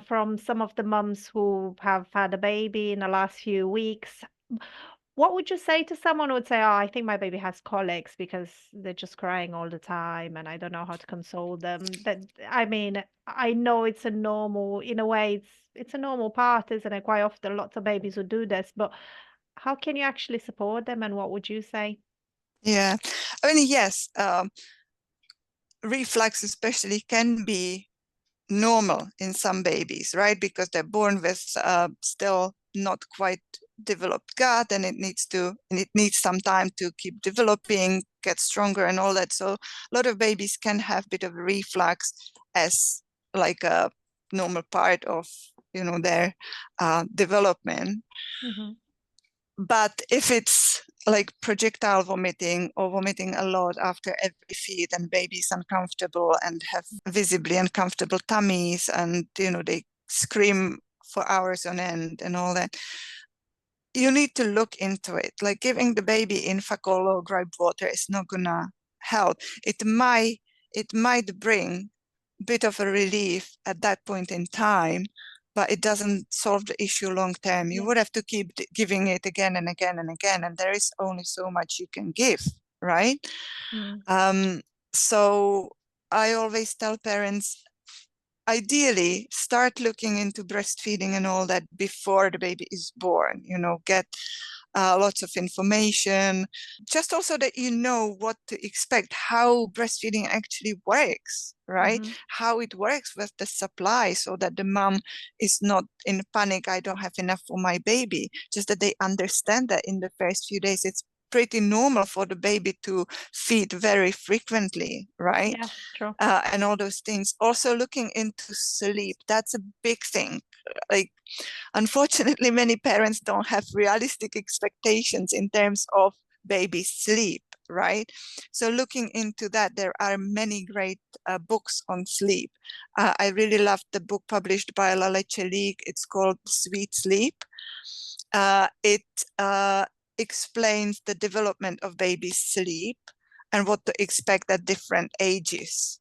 from some of the mums who have had a baby in the last few weeks. What would you say to someone who would say, "Oh, I think my baby has colics because they're just crying all the time and I don't know how to console them." That I mean, I know it's a normal, in a way, it's a normal part, isn't it? Quite often, lots of babies would do this, but how can you actually support them, and what would you say? yeah, I mean, yes, reflux especially can be normal in some babies, right? Because they're born with still not quite developed gut, and it needs some time to keep developing, get stronger, and all that. So a lot of babies can have a bit of reflux as like a normal part of their development. But if it's like projectile vomiting or vomiting a lot after every feed, and baby's uncomfortable and have visibly uncomfortable tummies, and they scream for hours on end and all that, you need to look into it. Like giving the baby Infacol or gripe water is not gonna help. It might bring a bit of a relief at that point in time, but it doesn't solve the issue long term. You would have to keep giving it again and again and again, and there is only so much you can give, right? So I always tell parents, ideally start looking into breastfeeding and all that before the baby is born. Get lots of information, just also that you know what to expect, how breastfeeding actually works, right? How it works with the supply, so that the mom is not in panic, I don't have enough for my baby. Just that they understand that in the first few days it's pretty normal for the baby to feed very frequently, right? Yeah, true. And all those things. Also looking into sleep, that's a big thing. Like, unfortunately, many parents don't have realistic expectations in terms of baby sleep, right? So looking into that, there are many great books on sleep. I really loved the book published by La Leche League. It's called Sweet Sleep. It explains the development of baby sleep and what to expect at different ages,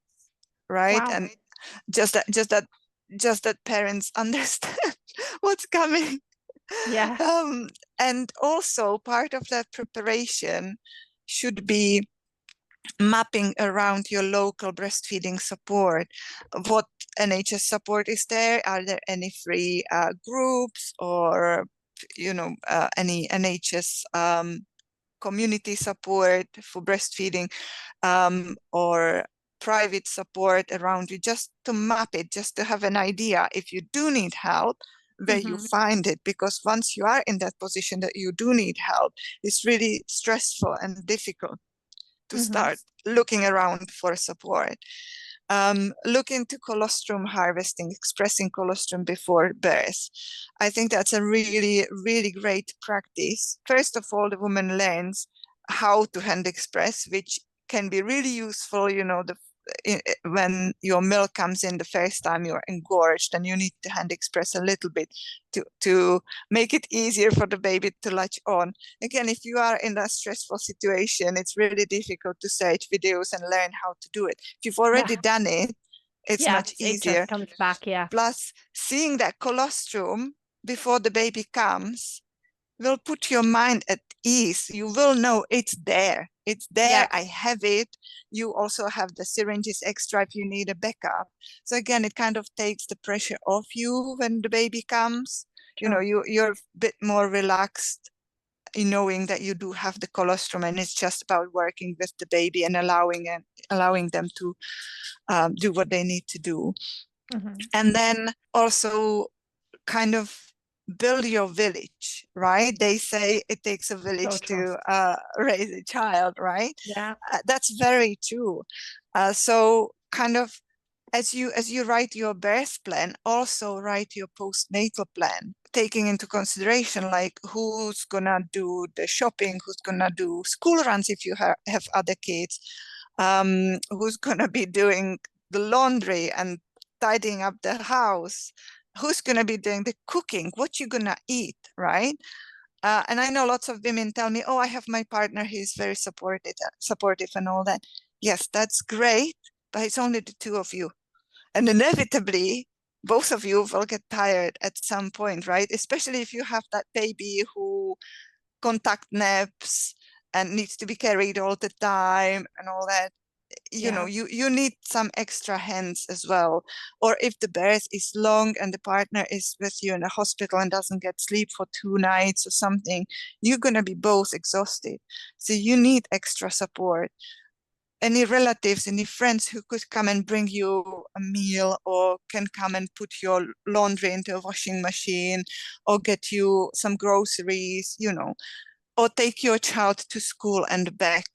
right? Wow. And just that parents understand what's coming. Yeah. And also part of that preparation should be mapping around your local breastfeeding support. What NHS support is there? Are there any free groups, or any NHS community support for breastfeeding, or private support around you, just to map it, just to have an idea if you do need help, where you find it. Because once you are in that position that you do need help, it's really stressful and difficult to start looking around for support. Look into colostrum harvesting, expressing colostrum before birth. I think that's a really, really great practice. First of all, the woman learns how to hand express, which can be really useful, when your milk comes in the first time you're engorged, and you need to hand express a little bit to make it easier for the baby to latch on. Again, if you are in a stressful situation, it's really difficult to search videos and learn how to do it. If you've already done it, it's much It easier. just comes back, yeah. Plus, seeing that colostrum before the baby comes will put your mind at ease. You will know it's there. It's there. I have it. You also have the syringes extra if you need a backup. So again, it kind of takes the pressure off you when the baby comes. You're a bit more relaxed in knowing that you do have the colostrum, and it's just about working with the baby and allowing them to do what they need to do. And then also kind of build your village, right? They say it takes a village to raise a child, right? Yeah. That's very true. So kind of as you write your birth plan, also write your postnatal plan, taking into consideration like who's gonna do the shopping, who's gonna do school runs if you have other kids, who's gonna be doing the laundry and tidying up the house, who's gonna be doing the cooking, what you're gonna eat, right? And I know lots of women tell me, oh, I have my partner, he's very supportive and all that. Yes, that's great, but it's only the two of you. And inevitably, both of you will get tired at some point, right? Especially if you have that baby who contact naps and needs to be carried all the time and all that. You know, you need some extra hands as well. Or if the birth is long and the partner is with you in the hospital and doesn't get sleep for 2 nights or something, you're going to be both exhausted. So you need extra support. Any relatives, any friends who could come and bring you a meal, or can come and put your laundry into a washing machine, or get you some groceries, you know, or take your child to school and back,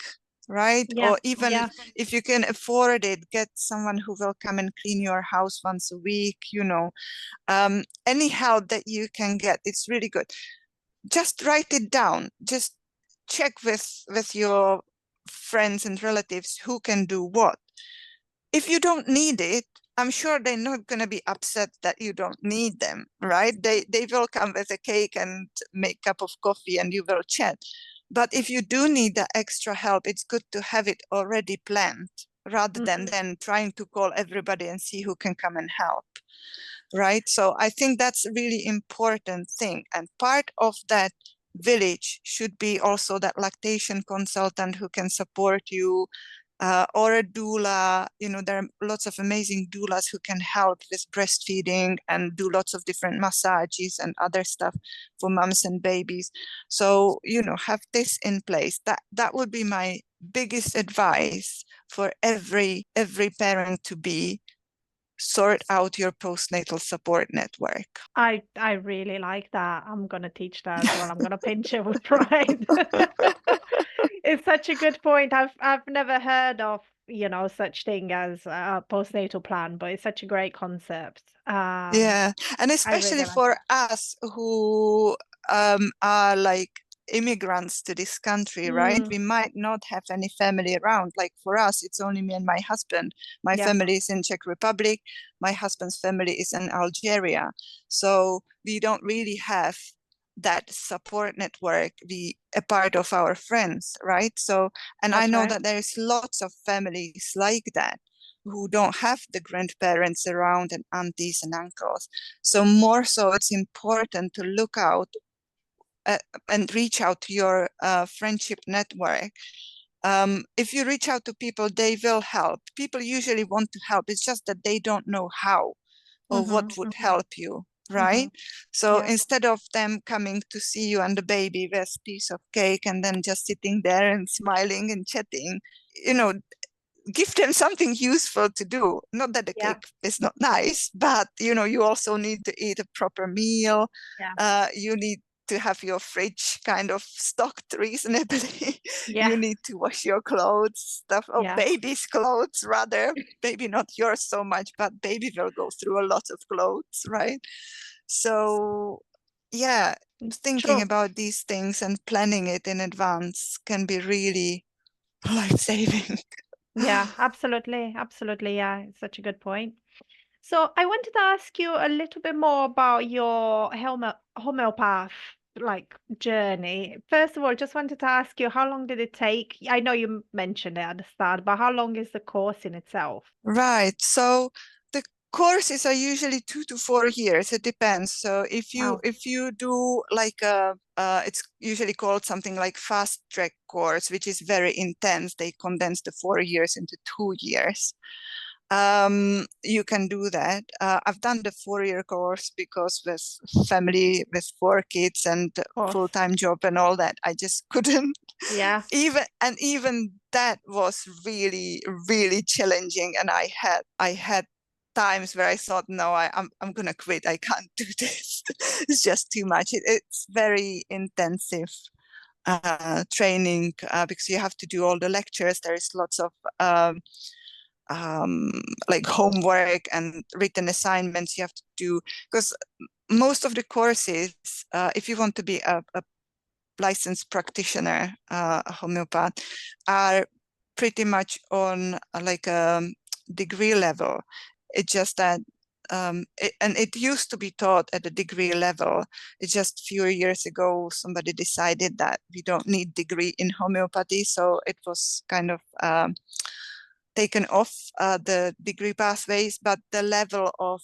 right? Yeah. Or even if you can afford it, get someone who will come and clean your house once a week, you know. Any help that you can get, it's really good. Just write it down. Just check with your friends and relatives who can do what. If you don't need it, I'm sure they're not going to be upset that you don't need them, right? They will come with a cake and make a cup of coffee and you will chat. But if you do need the extra help, it's good to have it already planned rather than trying to call everybody and see who can come and help, right? So I think that's a really important thing. And part of that village should be also that lactation consultant who can support you, or a doula. You know, there are lots of amazing doulas who can help with breastfeeding and do lots of different massages and other stuff for moms and babies. So, you know, have this in place. That would be my biggest advice for every parent to be: sort out your postnatal support network. I really like that. I'm gonna teach that as well. I'm gonna pinch it with pride. It's such a good point. I've never heard of, such thing as a postnatal plan, but it's such a great concept. Yeah, and I really especially like for it. us who are like immigrants to this country, right? Mm, We might not have any family around. Like for us, it's only me and my husband. My yeah. family is in Czech Republic. My husband's family is in Algeria. So we don't really have that support network, a part of our friends, right? So, and I That's know right. that there's lots of families like that who don't have the grandparents around and aunties and uncles. So more so, it's important to look out and reach out to your friendship network. If you reach out to people, they will help. People usually want to help. It's just that they don't know how or what would help you, right? So Yeah. instead of them coming to see you and the baby with a piece of cake and then just sitting there and smiling and chatting, you know, give them something useful to do. Not that the Yeah. cake is not nice, but you know, you also need to eat a proper meal. Yeah. You need to have your fridge kind of stocked reasonably. Yeah. You need to wash your clothes, stuff, or Yeah. baby's clothes rather. Maybe not yours so much, but baby will go through a lot of clothes, right? So yeah, thinking True. about these things and planning it in advance can be really life-saving. Yeah, absolutely. Absolutely. Yeah, it's such a good point. So I wanted to ask you a little bit more about your homeopath like journey. First of all, just wanted to ask you, how long did it take? I know you mentioned it at the start, but how long is the course in itself? Right. So the courses are usually 2 to 4 years. It depends. So Wow. if you do like it's usually called something like fast track course, which is very intense. They condense the 4 years into 2 years. You can do that. I've done the 4 year course because with family, with 4 kids and Of course. full-time job and all that, I just couldn't. Yeah. Even that was really, really challenging. And I had times where I thought, no, I'm gonna quit. I can't do this. It's just too much. It's very intensive training because you have to do all the lectures. There is lots of like homework and written assignments you have to do, because most of the courses, if you want to be a licensed practitioner, a homeopath, are pretty much on like a degree level. It's just that and it used to be taught at a degree level. It's just a few years ago, somebody decided that we don't need degree in homeopathy. So it was kind of taken off the degree pathways, but the level of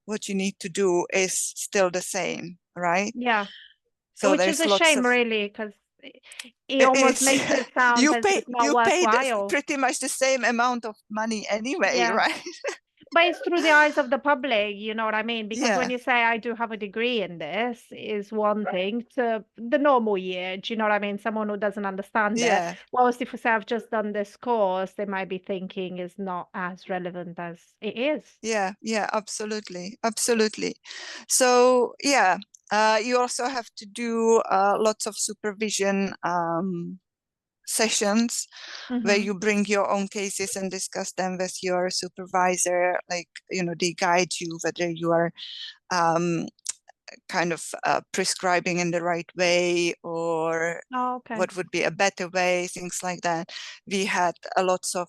what you need to do is still the same, right? Yeah. So Which is there's a lots shame, of really, because it it almost is makes it sound as it's not you paid worthwhile. pretty much the same amount of money anyway, Yeah. right? But it's through the eyes of the public, you know what I mean? Because when Yeah, you say I do have a degree in this is one thing to the normal year, do you know what I mean? Someone who doesn't understand it. yeah, Whilst if we say I've just done this course, they might be thinking is not as relevant as it is. yeah, absolutely, absolutely. So yeah, you also have to do lots of supervision sessions where Mm-hmm. you bring your own cases and discuss them with your supervisor. Like, they guide you whether you are um, kind of prescribing in the right way, or Oh, okay. what would be a better way, things like that. We had a lots of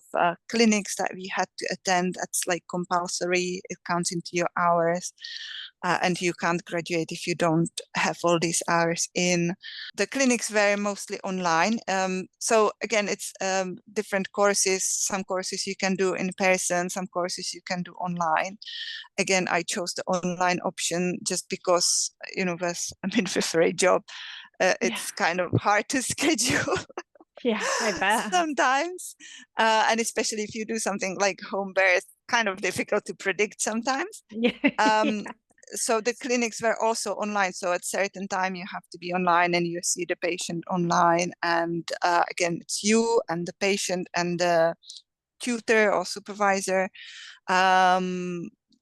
clinics that we had to attend. That's like compulsory. It counts into your hours. And you can't graduate if you don't have all these hours in. The clinics were mostly online. So again, it's different courses. Some courses you can do in person, some courses you can do online. Again, I chose the online option just because, with a midwifery job, Yeah. it's kind of hard to schedule Yeah, I bet. sometimes. And especially if you do something like home birth, kind of difficult to predict sometimes. Yeah. Um, so the clinics were also online. So at certain time you have to be online and you see the patient online. And again, it's you and the patient and the tutor or supervisor.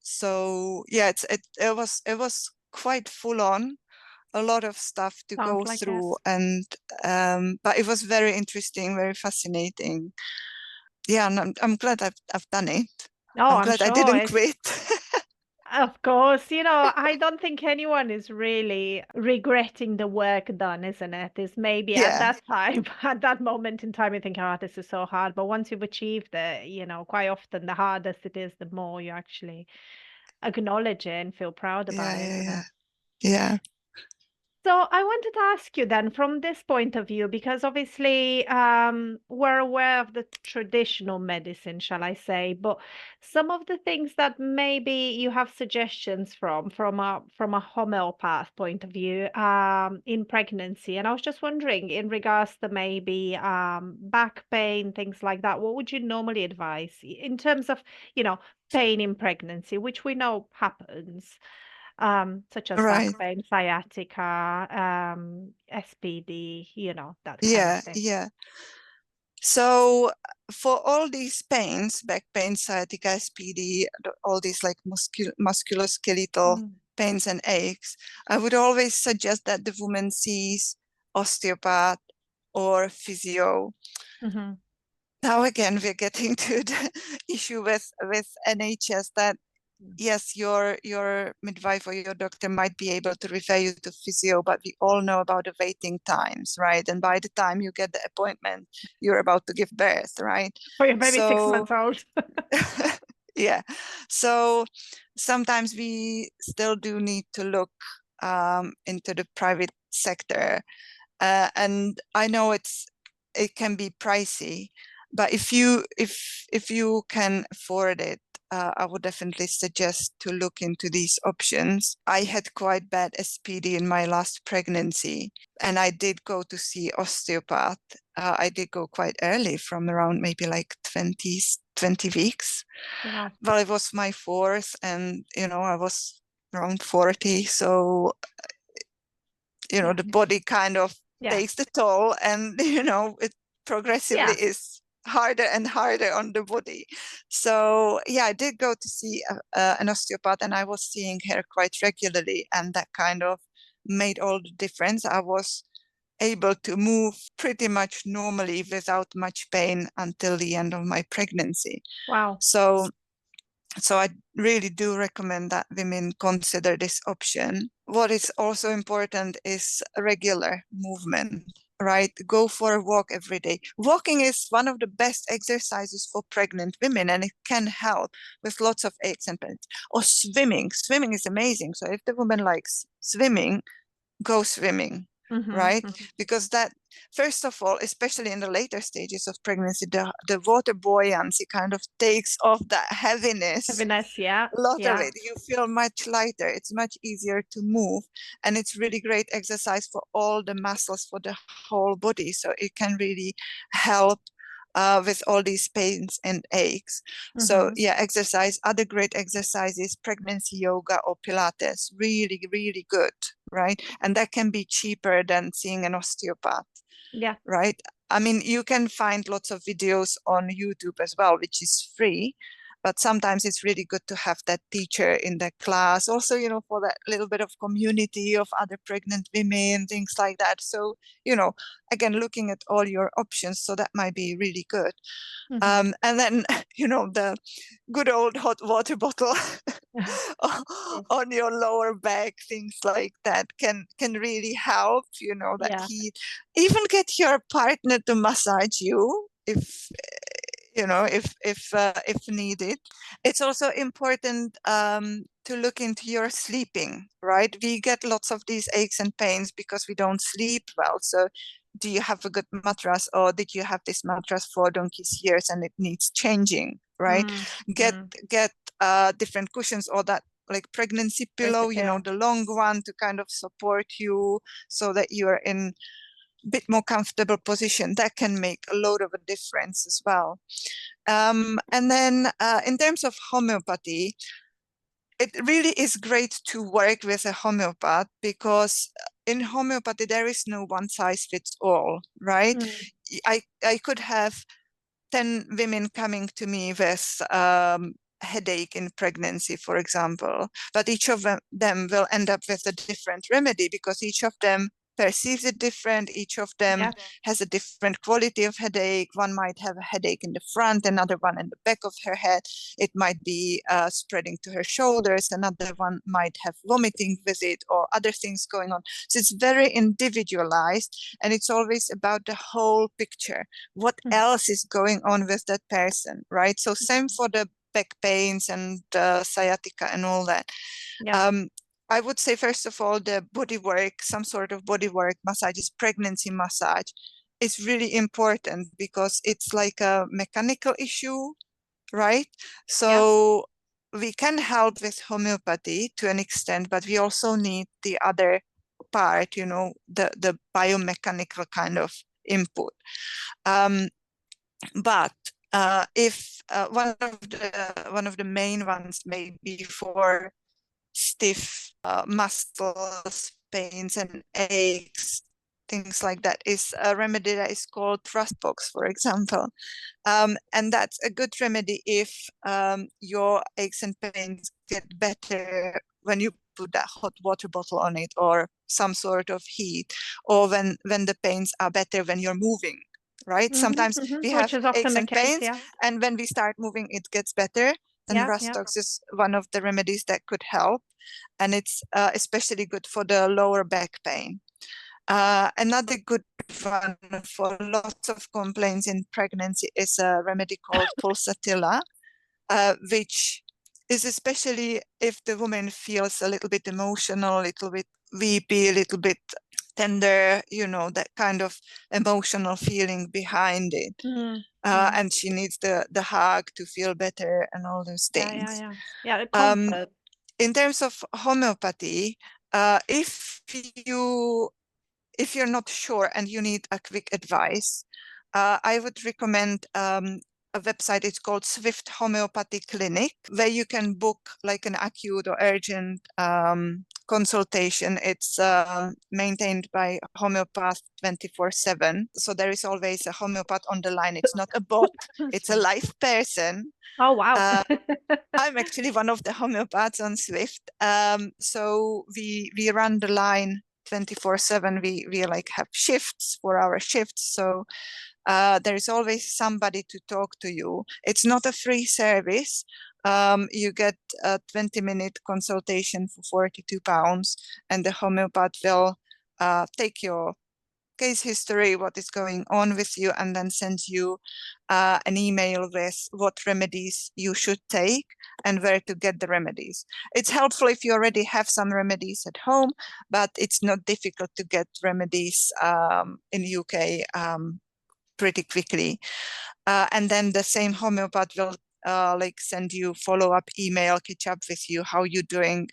So yeah, it was quite full on, a lot of stuff to Sounds go like it. through, and but it was very interesting, very fascinating. Yeah, and I'm glad I've done it. Oh, I'm I'm glad I sure didn't it's quit. of course, I don't think anyone is really regretting the work done, isn't it? Is maybe at Yeah, that time, at that moment in time, you think, oh, this is so hard. But once you've achieved it, quite often the hardest it is, the more you actually acknowledge it and feel proud about yeah, it, yeah, isn't yeah, it? yeah. So I wanted to ask you then, from this point of view, because obviously we're aware of the traditional medicine, shall I say, but some of the things that maybe you have suggestions from a homeopath point of view in pregnancy, and I was just wondering, in regards to maybe back pain, things like that, what would you normally advise in terms of, pain in pregnancy, which we know happens? Such as Right. back pain, sciatica, SPD, that kind of Yeah, thing. yeah. So for all these pains, back pain, sciatica, SPD, all these like musculoskeletal Mm. pains and aches, I would always suggest that the woman sees osteopath or physio. Hmm. Now again, we're getting to the issue with NHS that yes, your midwife or your doctor might be able to refer you to physio, but we all know about the waiting times, right? And by the time you get the appointment, you're about to give birth, right? For your baby six So months old. yeah, so sometimes we still do need to look into the private sector, and I know it can be pricey, but if you can afford it, I would definitely suggest to look into these options. I had quite bad SPD in my last pregnancy, and I did go to see osteopath. I did go quite early, from around maybe like 20 weeks. Wow. Well, it was my fourth, and I was around 40, so Yeah. the body kind of Yeah. takes the toll, and it progressively Yeah. is harder and harder on the body. So yeah, I did go to see an osteopath, and I was seeing her quite regularly, and that kind of made all the difference. I was able to move pretty much normally without much pain until the end of my pregnancy. Wow. So I really do recommend that women consider this option. What is also important is regular movement, right? Go for a walk every day. Walking is one of the best exercises for pregnant women, and it can help with lots of aches and pains. Or swimming. Swimming is amazing. So if the woman likes swimming, go swimming, right? Because that, first of all, especially in the later stages of pregnancy, the water buoyancy kind of takes off that heaviness. Yeah. A lot of Yeah. it. You feel much lighter. It's much easier to move. And it's really great exercise for all the muscles, for the whole body. So it can really help with all these pains and aches. So yeah, exercise, other great exercises, pregnancy yoga or Pilates, really, really good, right? And that can be cheaper than seeing an osteopath. Yeah. Right? I mean, you can find lots of videos on YouTube as well, which is free. But sometimes it's really good to have that teacher in the class. Also, you know, for that little bit of community of other pregnant women, things like that. So, you know, again, looking at all your options. So that might be really good. And then, you know, the good old hot water bottle on your lower back, things like that can really help, you know, that heat. Even get your partner to massage you if you know, if needed. It's also important to look into your sleeping, right? We get lots of these aches and pains because we don't sleep well. So do you have a good mattress, or did you have this mattress for donkey's years and it needs changing, right? Get different cushions, or that like pregnancy pillow, you know, the long one to kind of support you so that you're in bit more comfortable position. That can make a lot of a difference as well. And then in terms of homeopathy, it really is great to work with a homeopath, because in homeopathy there is no one size fits all, right? I could have 10 women coming to me with headache in pregnancy, for example, but each of them will end up with a different remedy, because each of them perceives it different. Each of them has a different quality of headache. One might have a headache in the front, another one in the back of her head. It might be spreading to her shoulders. Another one might have vomiting with it, or other things going on. So it's very individualized, and it's always about the whole picture. What else is going on with that person, right? So same for the back pains and sciatica and all that. I would say, first of all, the body work, some sort of body work massages, pregnancy massage, is really important, because it's like a mechanical issue, right? So we can help with homeopathy to an extent, but we also need the other part, you know, the biomechanical kind of input. But if one of the main ones may be for stiff muscles, pains and aches, things like that, is a remedy that is called thrust box, for example. And that's a good remedy if your aches and pains get better when you put that hot water bottle on it, or some sort of heat, or when the pains are better when you're moving, right? Sometimes we have aches and pains, and when we start moving, it gets better. Then Rastox is one of the remedies that could help, and it's especially good for the lower back pain. Another good one for lots of complaints in pregnancy is a remedy called pulsatilla, which is especially if the woman feels a little bit emotional, a little bit weepy, a little bit tender, you know, that kind of emotional feeling behind it. And she needs the hug to feel better and all those things. Comfort. In terms of homeopathy, if you're not sure and you need a quick advice, I would recommend a website. It's called Swift Homeopathy Clinic, where you can book like an acute or urgent consultation. It's maintained by homeopath 24/7. So there is always a homeopath on the line. It's not a bot, it's a live person. Oh, wow. I'm actually one of the homeopaths on Swift. So we run the line 24/7. We like have shifts for our shifts. So there is always somebody to talk to you. It's not a free service. You get a 20-minute consultation for £42, and the homeopath will take your case history, what is going on with you, and then send you an email with what remedies you should take and where to get the remedies. It's helpful if you already have some remedies at home, but it's not difficult to get remedies in UK pretty quickly. And then the same homeopath will like send you follow-up email, catch up with you, how you're doing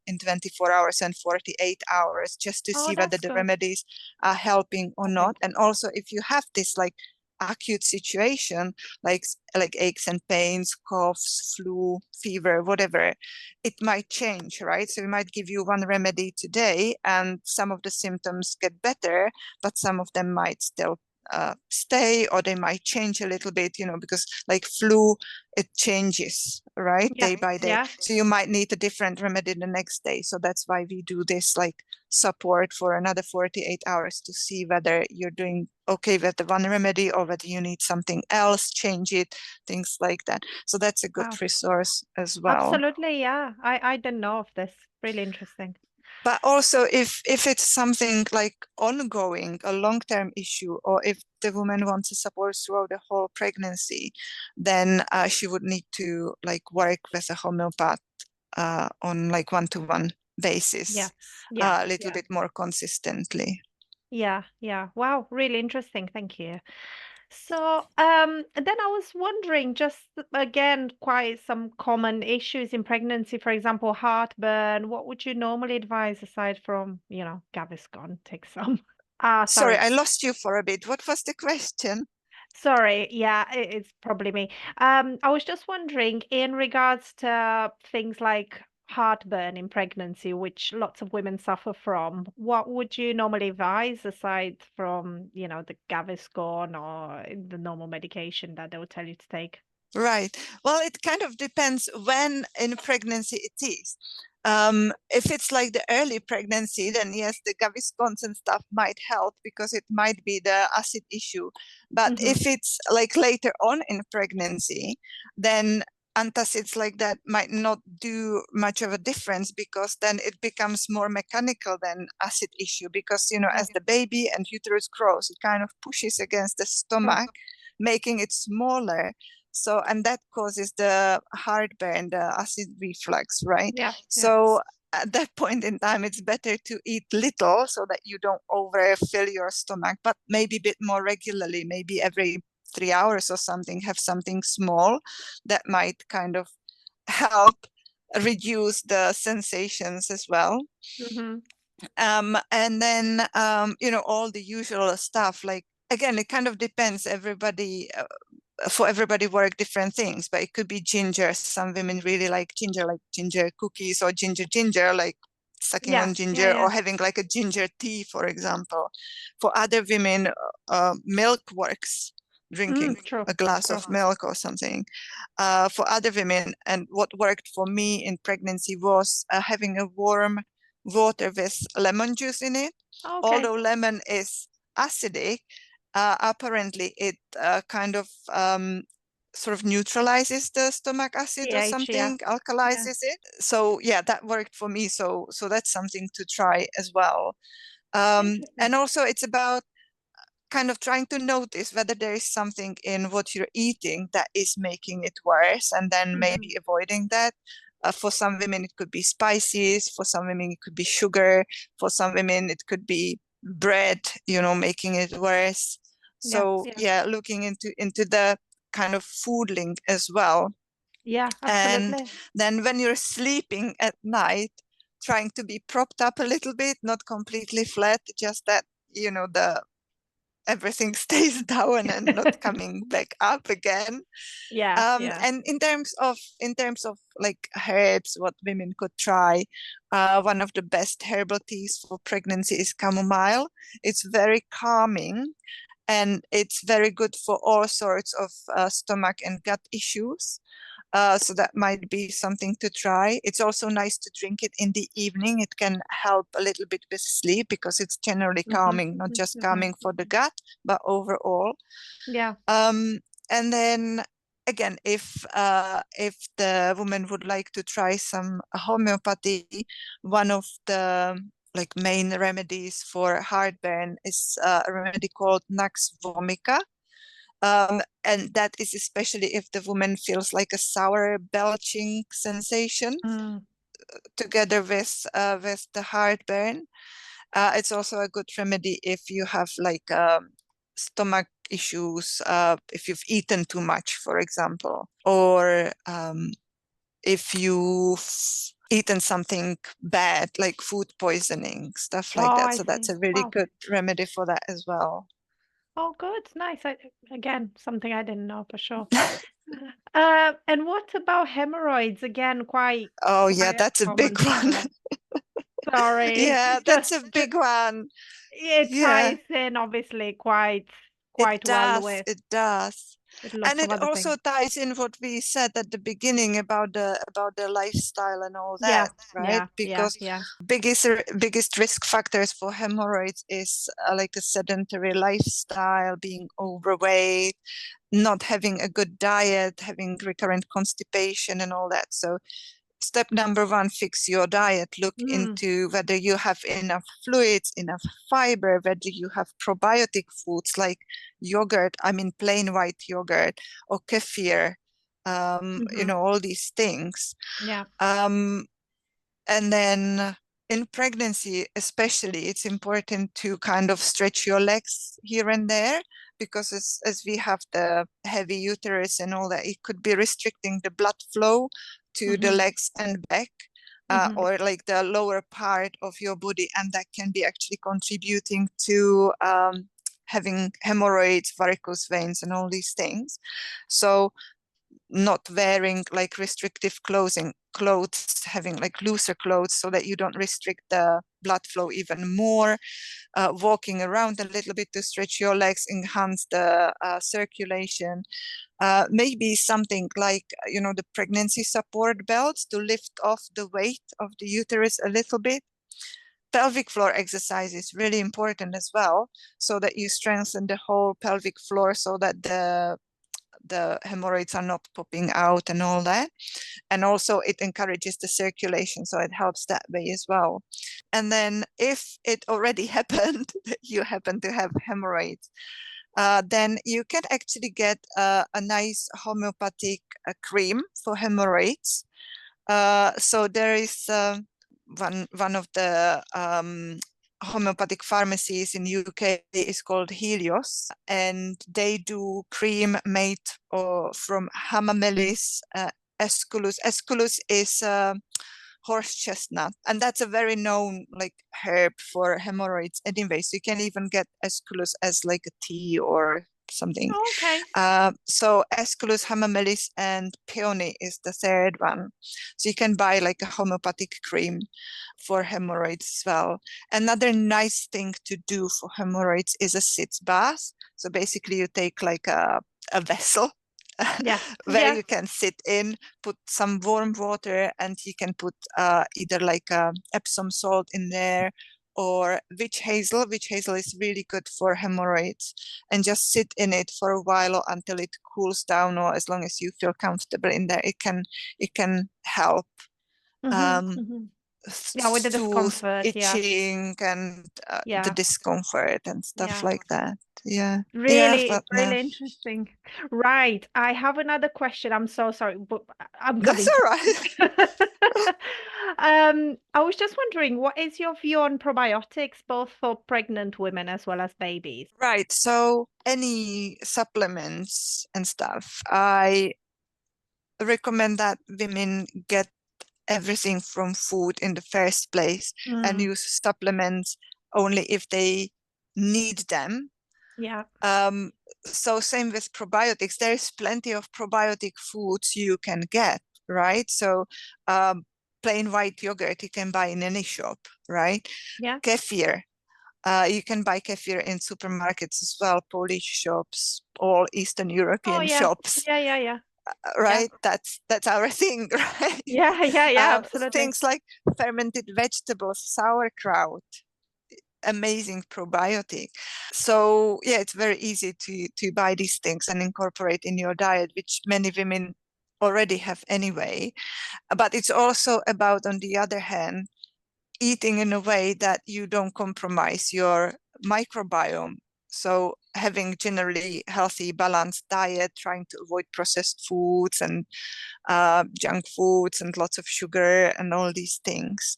in 24 hours and 48 hours, just to see whether that's the good. remedies are helping or not. And also if you have this like acute situation, like aches and pains, coughs, flu, fever, whatever, it might change, right? So we might give you one remedy today and some of the symptoms get better, but some of them might still stay, or they might change a little bit, you know, because like flu, it changes, right, day by day. So you might need a different remedy the next day. So that's why we do this like support for another 48 hours to see whether you're doing okay with the one remedy or whether you need something else, change it, things like that. So that's a good resource as well. Absolutely, yeah. I didn't know of this. Really interesting. But also if it's something like ongoing, a long-term issue, or if the woman wants to support throughout the whole pregnancy, then she would need to like work with a homeopath on like one-to-one basis, a little bit more consistently. Yeah. Wow, really interesting. Thank you. So, then I was wondering, just again, quite some common issues in pregnancy, for example, heartburn. What would you normally advise aside from, Gaviscon? Take some. Sorry, I lost you for a bit. What was the question? Sorry, yeah, it's probably me. I was just wondering, in regards to things like heartburn in pregnancy, which lots of women suffer from, what would you normally advise aside from, the Gaviscon or the normal medication that they will tell you to take? Right. Well, it kind of depends when in pregnancy it is. If it's like the early pregnancy, then yes, the Gaviscons and stuff might help because it might be the acid issue. But if it's like later on in pregnancy, then antacids like that might not do much of a difference, because then it becomes more mechanical than acid issue, because, you know, as the baby and uterus grows, it kind of pushes against the stomach, making it smaller. So, and that causes the heartburn, the acid reflux, right? So at that point in time, it's better to eat little so that you don't overfill your stomach, but maybe a bit more regularly, maybe every 3 hours or something, have something small that might kind of help reduce the sensations as well. And then, you know, all the usual stuff, like, again, it kind of depends. For everybody work different things, but it could be ginger. Some women really like ginger cookies, or ginger, like sucking on ginger, or having like a ginger tea, for example. For other women, milk works, drinking a glass of milk or something. For other women, and what worked for me in pregnancy was having a warm water with lemon juice in it. Although lemon is acidic, apparently it kind of sort of neutralizes the stomach acid or something, alkalizes it. So yeah, that worked for me. So that's something to try as well. And also it's about kind of trying to notice whether there is something in what you're eating that is making it worse, and then maybe avoiding that. For some women, it could be spices. For some women, it could be sugar. For some women, it could be bread, you know, making it worse. So yeah, looking into the kind of food link as well. Yeah, absolutely. And then when you're sleeping at night, trying to be propped up a little bit, not completely flat, just that, you know, everything stays down and not coming back up again. And in terms of like herbs, what women could try, one of the best herbal teas for pregnancy is chamomile. It's very calming, and it's very good for all sorts of stomach and gut issues. So that might be something to try. It's also nice to drink it in the evening. It can help a little bit with sleep, because it's generally calming, not just calming for the gut, but overall. And then again, if the woman would like to try some homeopathy, one of the like main remedies for heartburn is a remedy called Nux vomica. And that is especially if the woman feels like a sour belching sensation together with the heartburn. It's also a good remedy if you have like stomach issues, if you've eaten too much, for example, or if you've eaten something bad, like food poisoning, stuff like that. I So that's see. a really Wow. good remedy for that as well. Oh, good. Nice. Again, something I didn't know for sure. And what about hemorrhoids? Again, Oh yeah, quite a that's a common big one. problem. Sorry. Yeah, that's a big one. It Yeah, ties in obviously quite it well does. with It does. And lots of it other also things. ties in what we said at the beginning about the lifestyle and all Yeah, that, right? yeah, Because yeah. biggest risk factors for hemorrhoids is like a sedentary lifestyle, being overweight, not having a good diet, having recurrent constipation and all that. So step number one, fix your diet. Look into whether you have enough fluids, enough fiber, whether you have probiotic foods like yogurt, I mean plain white yogurt or kefir, all these things. Yeah. And then in pregnancy, especially, it's important to kind of stretch your legs here and there, because as we have the heavy uterus and all that, it could be restricting the blood flow to the legs and back, or like the lower part of your body, and that can be actually contributing to having hemorrhoids, varicose veins, and all these things. So not wearing like restrictive clothes, having like looser clothes so that you don't restrict the blood flow even more, walking around a little bit to stretch your legs, enhance the circulation, maybe something like, the pregnancy support belts to lift off the weight of the uterus a little bit. Pelvic floor exercise is really important as well, so that you strengthen the whole pelvic floor so that the hemorrhoids are not popping out and all that. And also it encourages the circulation, so it helps that way as well. And then if it already happened that you happen to have hemorrhoids, then you can actually get a nice homeopathic cream for hemorrhoids. So there is one of the homeopathic pharmacies in UK is called Helios, and they do cream made from hamamelis, esculus. Esculus is horse chestnut, and that's a very known like herb for hemorrhoids anyway. So you can even get esculus as like a tea or something. Okay. So esculus, hamamelis, and peony is the third one. So you can buy like a homeopathic cream for hemorrhoids as well. Another nice thing to do for hemorrhoids is a sitz bath. So basically you take like a vessel Yeah. where Yeah. you can sit in, put some warm water, and you can put either like Epsom salt in there or witch hazel. Witch hazel is really good for hemorrhoids, and just sit in it for a while or until it cools down, or as long as you feel comfortable in there. It can help. Yeah, with the Soothe discomfort. Yeah. itching and the Yeah. discomfort and stuff Yeah. like that. Yeah. Really, But no, really interesting. Right. I have another question. I'm so sorry, but I'm that's going all to. right. I was just wondering, what is your view on probiotics, both for pregnant women as well as babies? Right. So any supplements and stuff, I recommend that women get everything from food in the first place and use supplements only if they need them. Yeah. So same with probiotics. There is plenty of probiotic foods you can get, right? So plain white yogurt you can buy in any shop, right? Yeah. Kefir. You can buy kefir in supermarkets as well, Polish shops, all Eastern Oh, European yeah. shops, Yeah, yeah, yeah. Yeah. right? That's our thing, right? Yeah, yeah, yeah, absolutely. Things like fermented vegetables, sauerkraut, amazing probiotic. So yeah, it's very easy to buy these things and incorporate in your diet, which many women already have anyway. But it's also about, on the other hand, eating in a way that you don't compromise your microbiome. So having generally healthy, balanced diet, trying to avoid processed foods and junk foods and lots of sugar and all these things.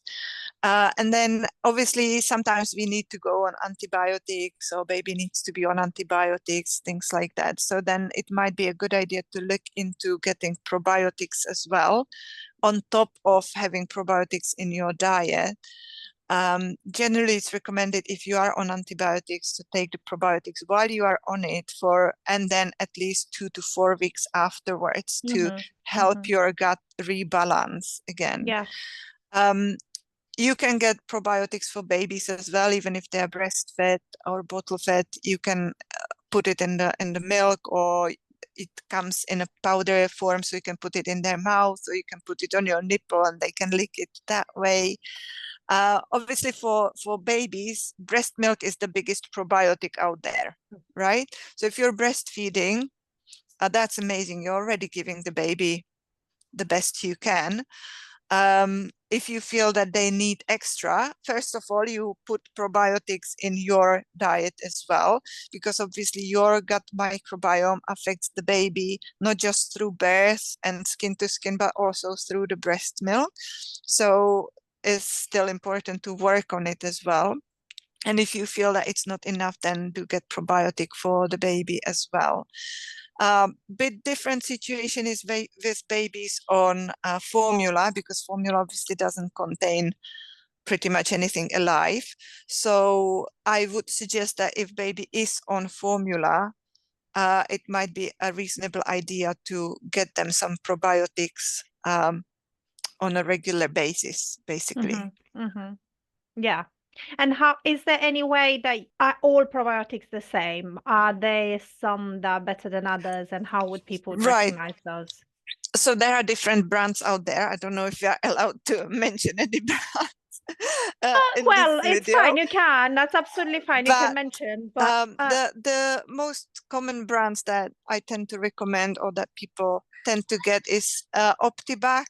And then obviously sometimes we need to go on antibiotics, or baby needs to be on antibiotics, things like that. So then it might be a good idea to look into getting probiotics as well, on top of having probiotics in your diet. Generally, it's recommended if you are on antibiotics to take the probiotics while you are on it and then at least 2 to 4 weeks afterwards to help your gut rebalance again. Yeah. You can get probiotics for babies as well, even if they're breastfed or bottle fed. You can put it in the milk, or it comes in a powder form, so you can put it in their mouth, or you can put it on your nipple and they can lick it that way. Obviously for babies, breast milk is the biggest probiotic out there, right? So if you're breastfeeding, that's amazing. You're already giving the baby the best you can. If you feel that they need extra, first of all, you put probiotics in your diet as well, because obviously your gut microbiome affects the baby, not just through birth and skin to skin, but also through the breast milk. So it's still important to work on it as well. And if you feel that it's not enough, then do get probiotic for the baby as well. Bit different situation is with babies on formula, because formula obviously doesn't contain pretty much anything alive. So I would suggest that if baby is on formula, it might be a reasonable idea to get them some probiotics on a regular basis, basically. Yeah. And how is there any way that are all probiotics the same? Are there some that are better than others, and how would people Right. recognize those? So there are different brands out there. I don't know if you are allowed to mention any brands in Well, this it's video. fine. You can. That's absolutely fine. You can mention. But the most common brands that I tend to recommend, or that people tend to get, is Optibac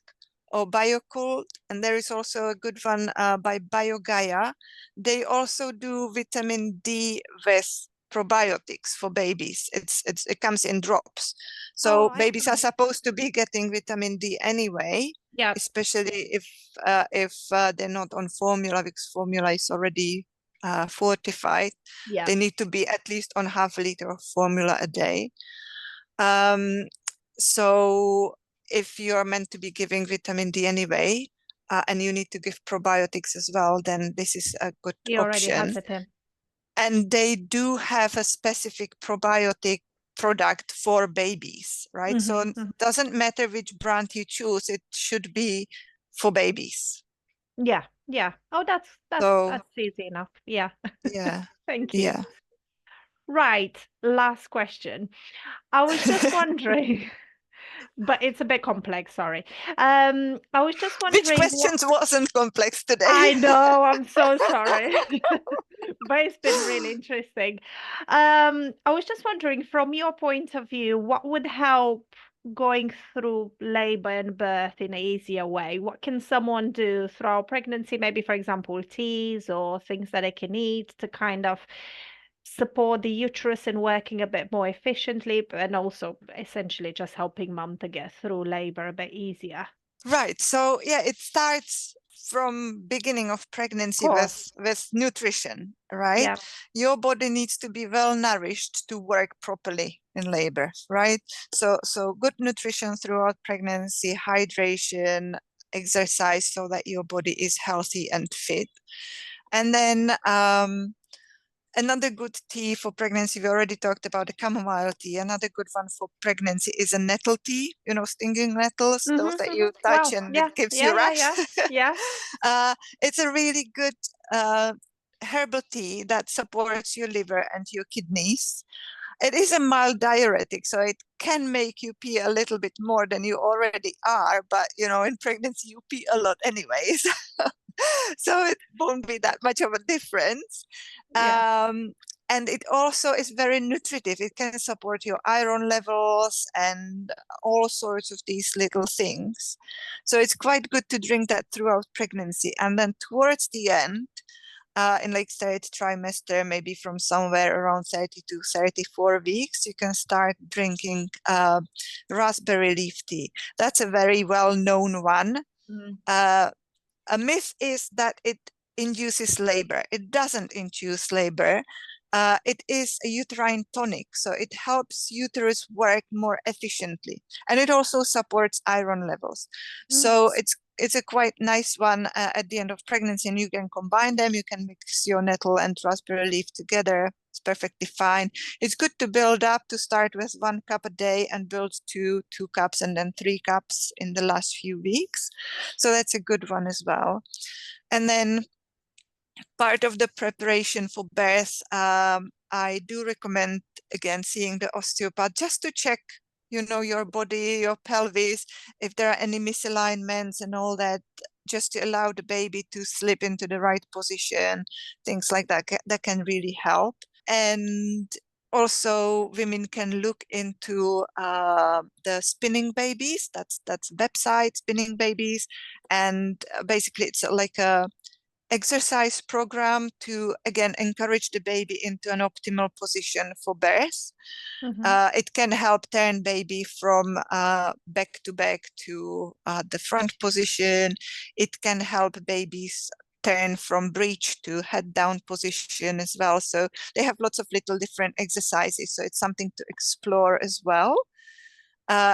or Biokult, and there is also a good one by BioGaia. They also do vitamin D with probiotics for babies. It comes in drops, so babies are supposed to be getting vitamin D anyway. Yeah. Especially if they're not on formula, because formula is already fortified. Yeah. They need to be at least on half a liter of formula a day. So if you're meant to be giving vitamin D anyway, and you need to give probiotics as well, then this is a good He already has option. it in. And they do have a specific probiotic product for babies, right? So it doesn't matter which brand you choose, it should be for babies. Yeah, yeah. Oh, that's easy enough. Yeah. Yeah. Thank you. Yeah. Right. Last question. I was just wondering, but it's a bit complex, sorry. I was just wondering Which questions wasn't complex today? I know, I'm so sorry. But it's been really interesting. I was just wondering, from your point of view, what would help going through labor and birth in an easier way? What can someone do throughout pregnancy? Maybe, for example, teas or things that they can eat to kind of support the uterus in working a bit more efficiently, and also essentially just helping mum to get through labor a bit easier. Right. So yeah, it starts from beginning of pregnancy with nutrition, right? Yeah. Your body needs to be well nourished to work properly in labor, right? So good nutrition throughout pregnancy, hydration, exercise, so that your body is healthy and fit. And then another good tea for pregnancy, we already talked about the chamomile tea. Another good one for pregnancy is a nettle tea, stinging nettles, those that you touch and it gives you rash. Yeah. It's a really good herbal tea that supports your liver and your kidneys. It is a mild diuretic, so it can make you pee a little bit more than you already are, but in pregnancy you pee a lot anyways. So it won't be that much of a difference. Yeah. And it also is very nutritive. It can support your iron levels and all sorts of these little things. So it's quite good to drink that throughout pregnancy. And then towards the end, in like third trimester, maybe from somewhere around 30 to 34 weeks, you can start drinking raspberry leaf tea. That's a very well-known one. A myth is that it induces labor. It doesn't induce labor. It is a uterine tonic, so it helps uterus work more efficiently, and it also supports iron levels. So it's a quite nice one at the end of pregnancy, and you can combine them. You can mix your nettle and raspberry leaf together. It's perfectly fine. It's good to build up, to start with 1 cup a day and build to 2 cups and then 3 cups in the last few weeks. So that's a good one as well. And then part of the preparation for birth, I do recommend, again, seeing the osteopath just to check, your body, your pelvis, if there are any misalignments and all that, just to allow the baby to slip into the right position, things like that, that can really help. And also women can look into the spinning babies. That's website, spinning babies. And basically it's like a exercise program to, again, encourage the baby into an optimal position for birth. It can help turn baby from back to back to the front position. It can help babies turn from breech to head down position as well. So they have lots of little different exercises. So it's something to explore as well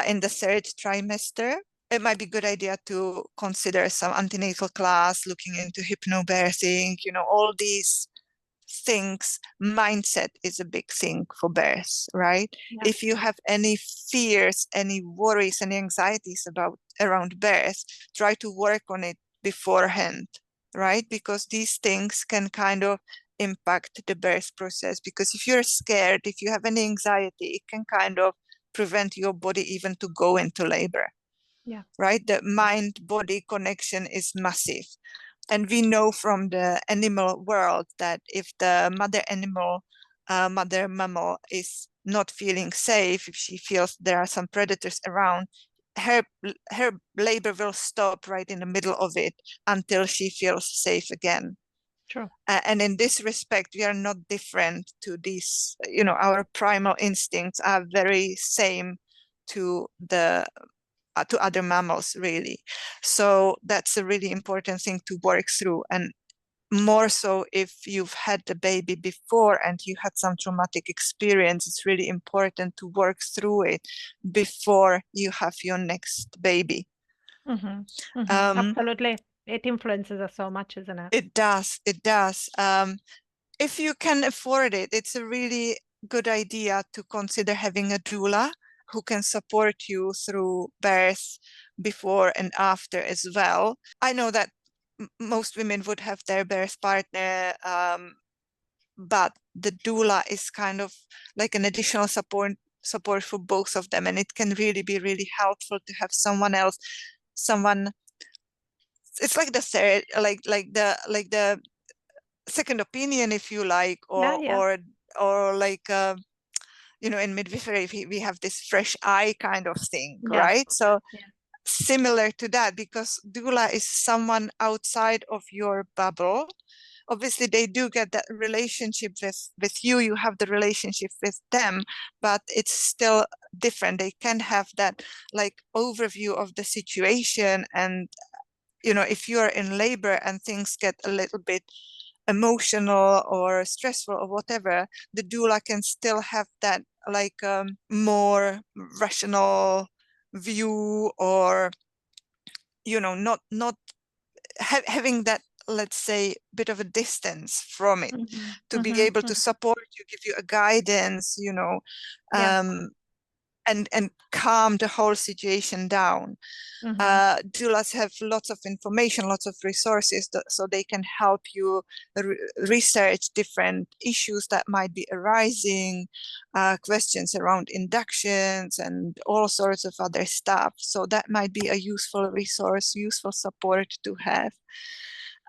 in the third trimester. It might be a good idea to consider some antenatal class, looking into hypnobirthing, all these things. Mindset is a big thing for birth, right? Yeah. If you have any fears, any worries, any anxieties around birth, try to work on it beforehand, right? Because these things can kind of impact the birth process. Because if you're scared, if you have any anxiety, it can kind of prevent your body even to go into labor. Yeah. Right? The mind-body connection is massive. And we know from the animal world that if the mother mammal is not feeling safe, if she feels there are some predators around, her labor will stop right in the middle of it until she feels safe again. True. And in this respect, we are not different to these, our primal instincts are very same to to other mammals, really. So that's a really important thing to work through. And more so if you've had the baby before and you had some traumatic experience, it's really important to work through it before you have your next baby. Absolutely. It influences us so much, isn't it? It does. If you can afford it, it's a really good idea to consider having a doula who can support you through birth, before and after as well. I know that most women would have their birth partner, but the doula is kind of like an additional support for both of them, and it can really be really helpful to have someone else, it's like the third, like the second opinion, if you like, or like in midwifery we have this fresh eye kind of thing, right? So similar to that, because doula is someone outside of your bubble. Obviously they do get that relationship with you, you have the relationship with them, but it's still different. They can have that like overview of the situation, and if you're in labor and things get a little bit emotional or stressful or whatever, the doula can still have that like more rational view, or not having that, let's say, bit of a distance from it, to be able to support you, give you a guidance, and calm the whole situation down. Doulas have lots of information, lots of resources, so they can help you research different issues that might be arising, questions around inductions and all sorts of other stuff. So that might be a useful resource, useful support to have.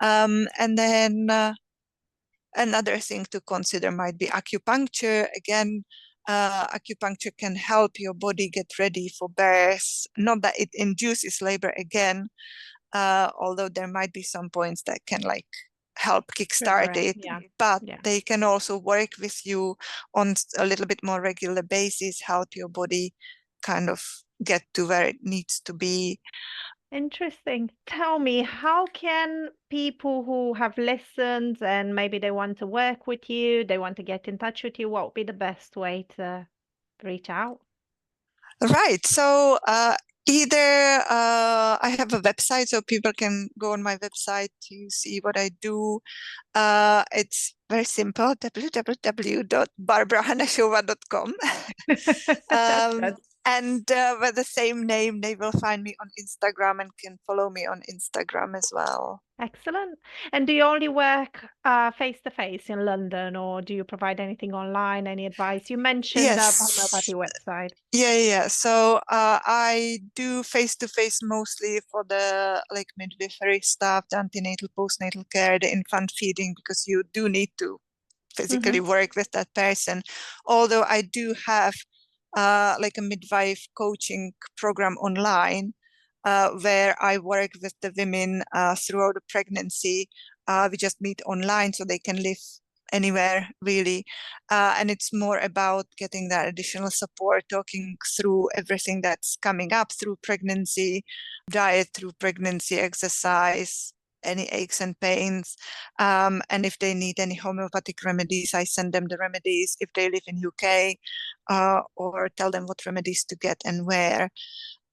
And then Another thing to consider might be acupuncture. Again, acupuncture can help your body get ready for birth. Not that it induces labor again, although there might be some points that can like help kickstart it, but they can also work with you on a little bit more regular basis, help your body kind of get to where it needs to be. Interesting. Tell me, how can people who have listened and maybe they want to work with you, they want to get in touch with you, what would be the best way to reach out? Right. So either I have a website, so people can go on my website to see what I do. It's very simple, www.barbarahanashova.com. And with the same name, they will find me on Instagram and can follow me on Instagram as well. Excellent. And do you only work face-to-face in London, or do you provide anything online, any advice? You mentioned the homeopathy website. Yeah. So I do face-to-face mostly for the like midwifery stuff, the antenatal, postnatal care, the infant feeding, because you do need to physically work with that person. Although I do have like a midwife coaching program online where I work with the women throughout the pregnancy. We just meet online so they can live anywhere really. And it's more about getting that additional support, talking through everything that's coming up through pregnancy, diet through pregnancy, exercise, any aches and pains. And if they need any homeopathic remedies, I send them the remedies if they live in UK, or tell them what remedies to get and where,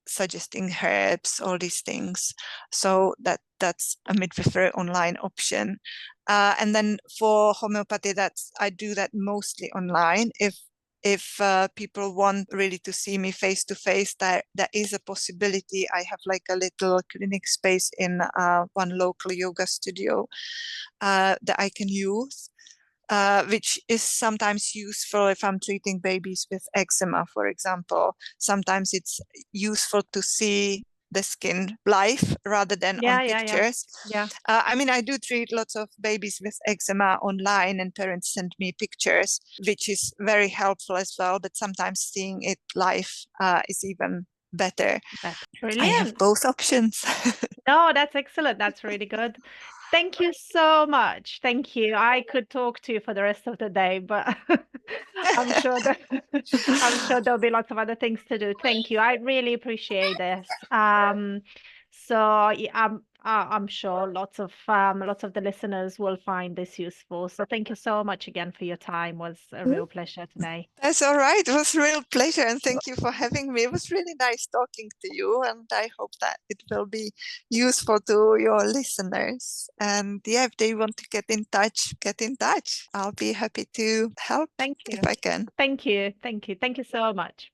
suggesting herbs, all these things. So that's a midwifery online option. And then for homeopathy, I do that mostly online. If people want really to see me face to face, that is a possibility. I have like a little clinic space in one local yoga studio that I can use, which is sometimes useful if I'm treating babies with eczema, for example. Sometimes it's useful to see the skin live rather than on pictures. I mean, I do treat lots of babies with eczema online and parents send me pictures, which is very helpful as well, but sometimes seeing it live is even better. Brilliant. I have both options. No, that's excellent. That's really good. Thank you so much. Thank you. I could talk to you for the rest of the day, but I'm sure that I'm sure there'll be lots of other things to do. Thank you. I really appreciate this. So yeah, I'm sure lots of the listeners will find this useful. So thank you so much again for your time. It was a real pleasure today. That's all right. It was a real pleasure, and thank you for having me. It was really nice talking to you, and I hope that it will be useful to your listeners. And yeah, if they want to get in touch, get in touch. I'll be happy to help if I can. Thank you. Thank you. Thank you so much.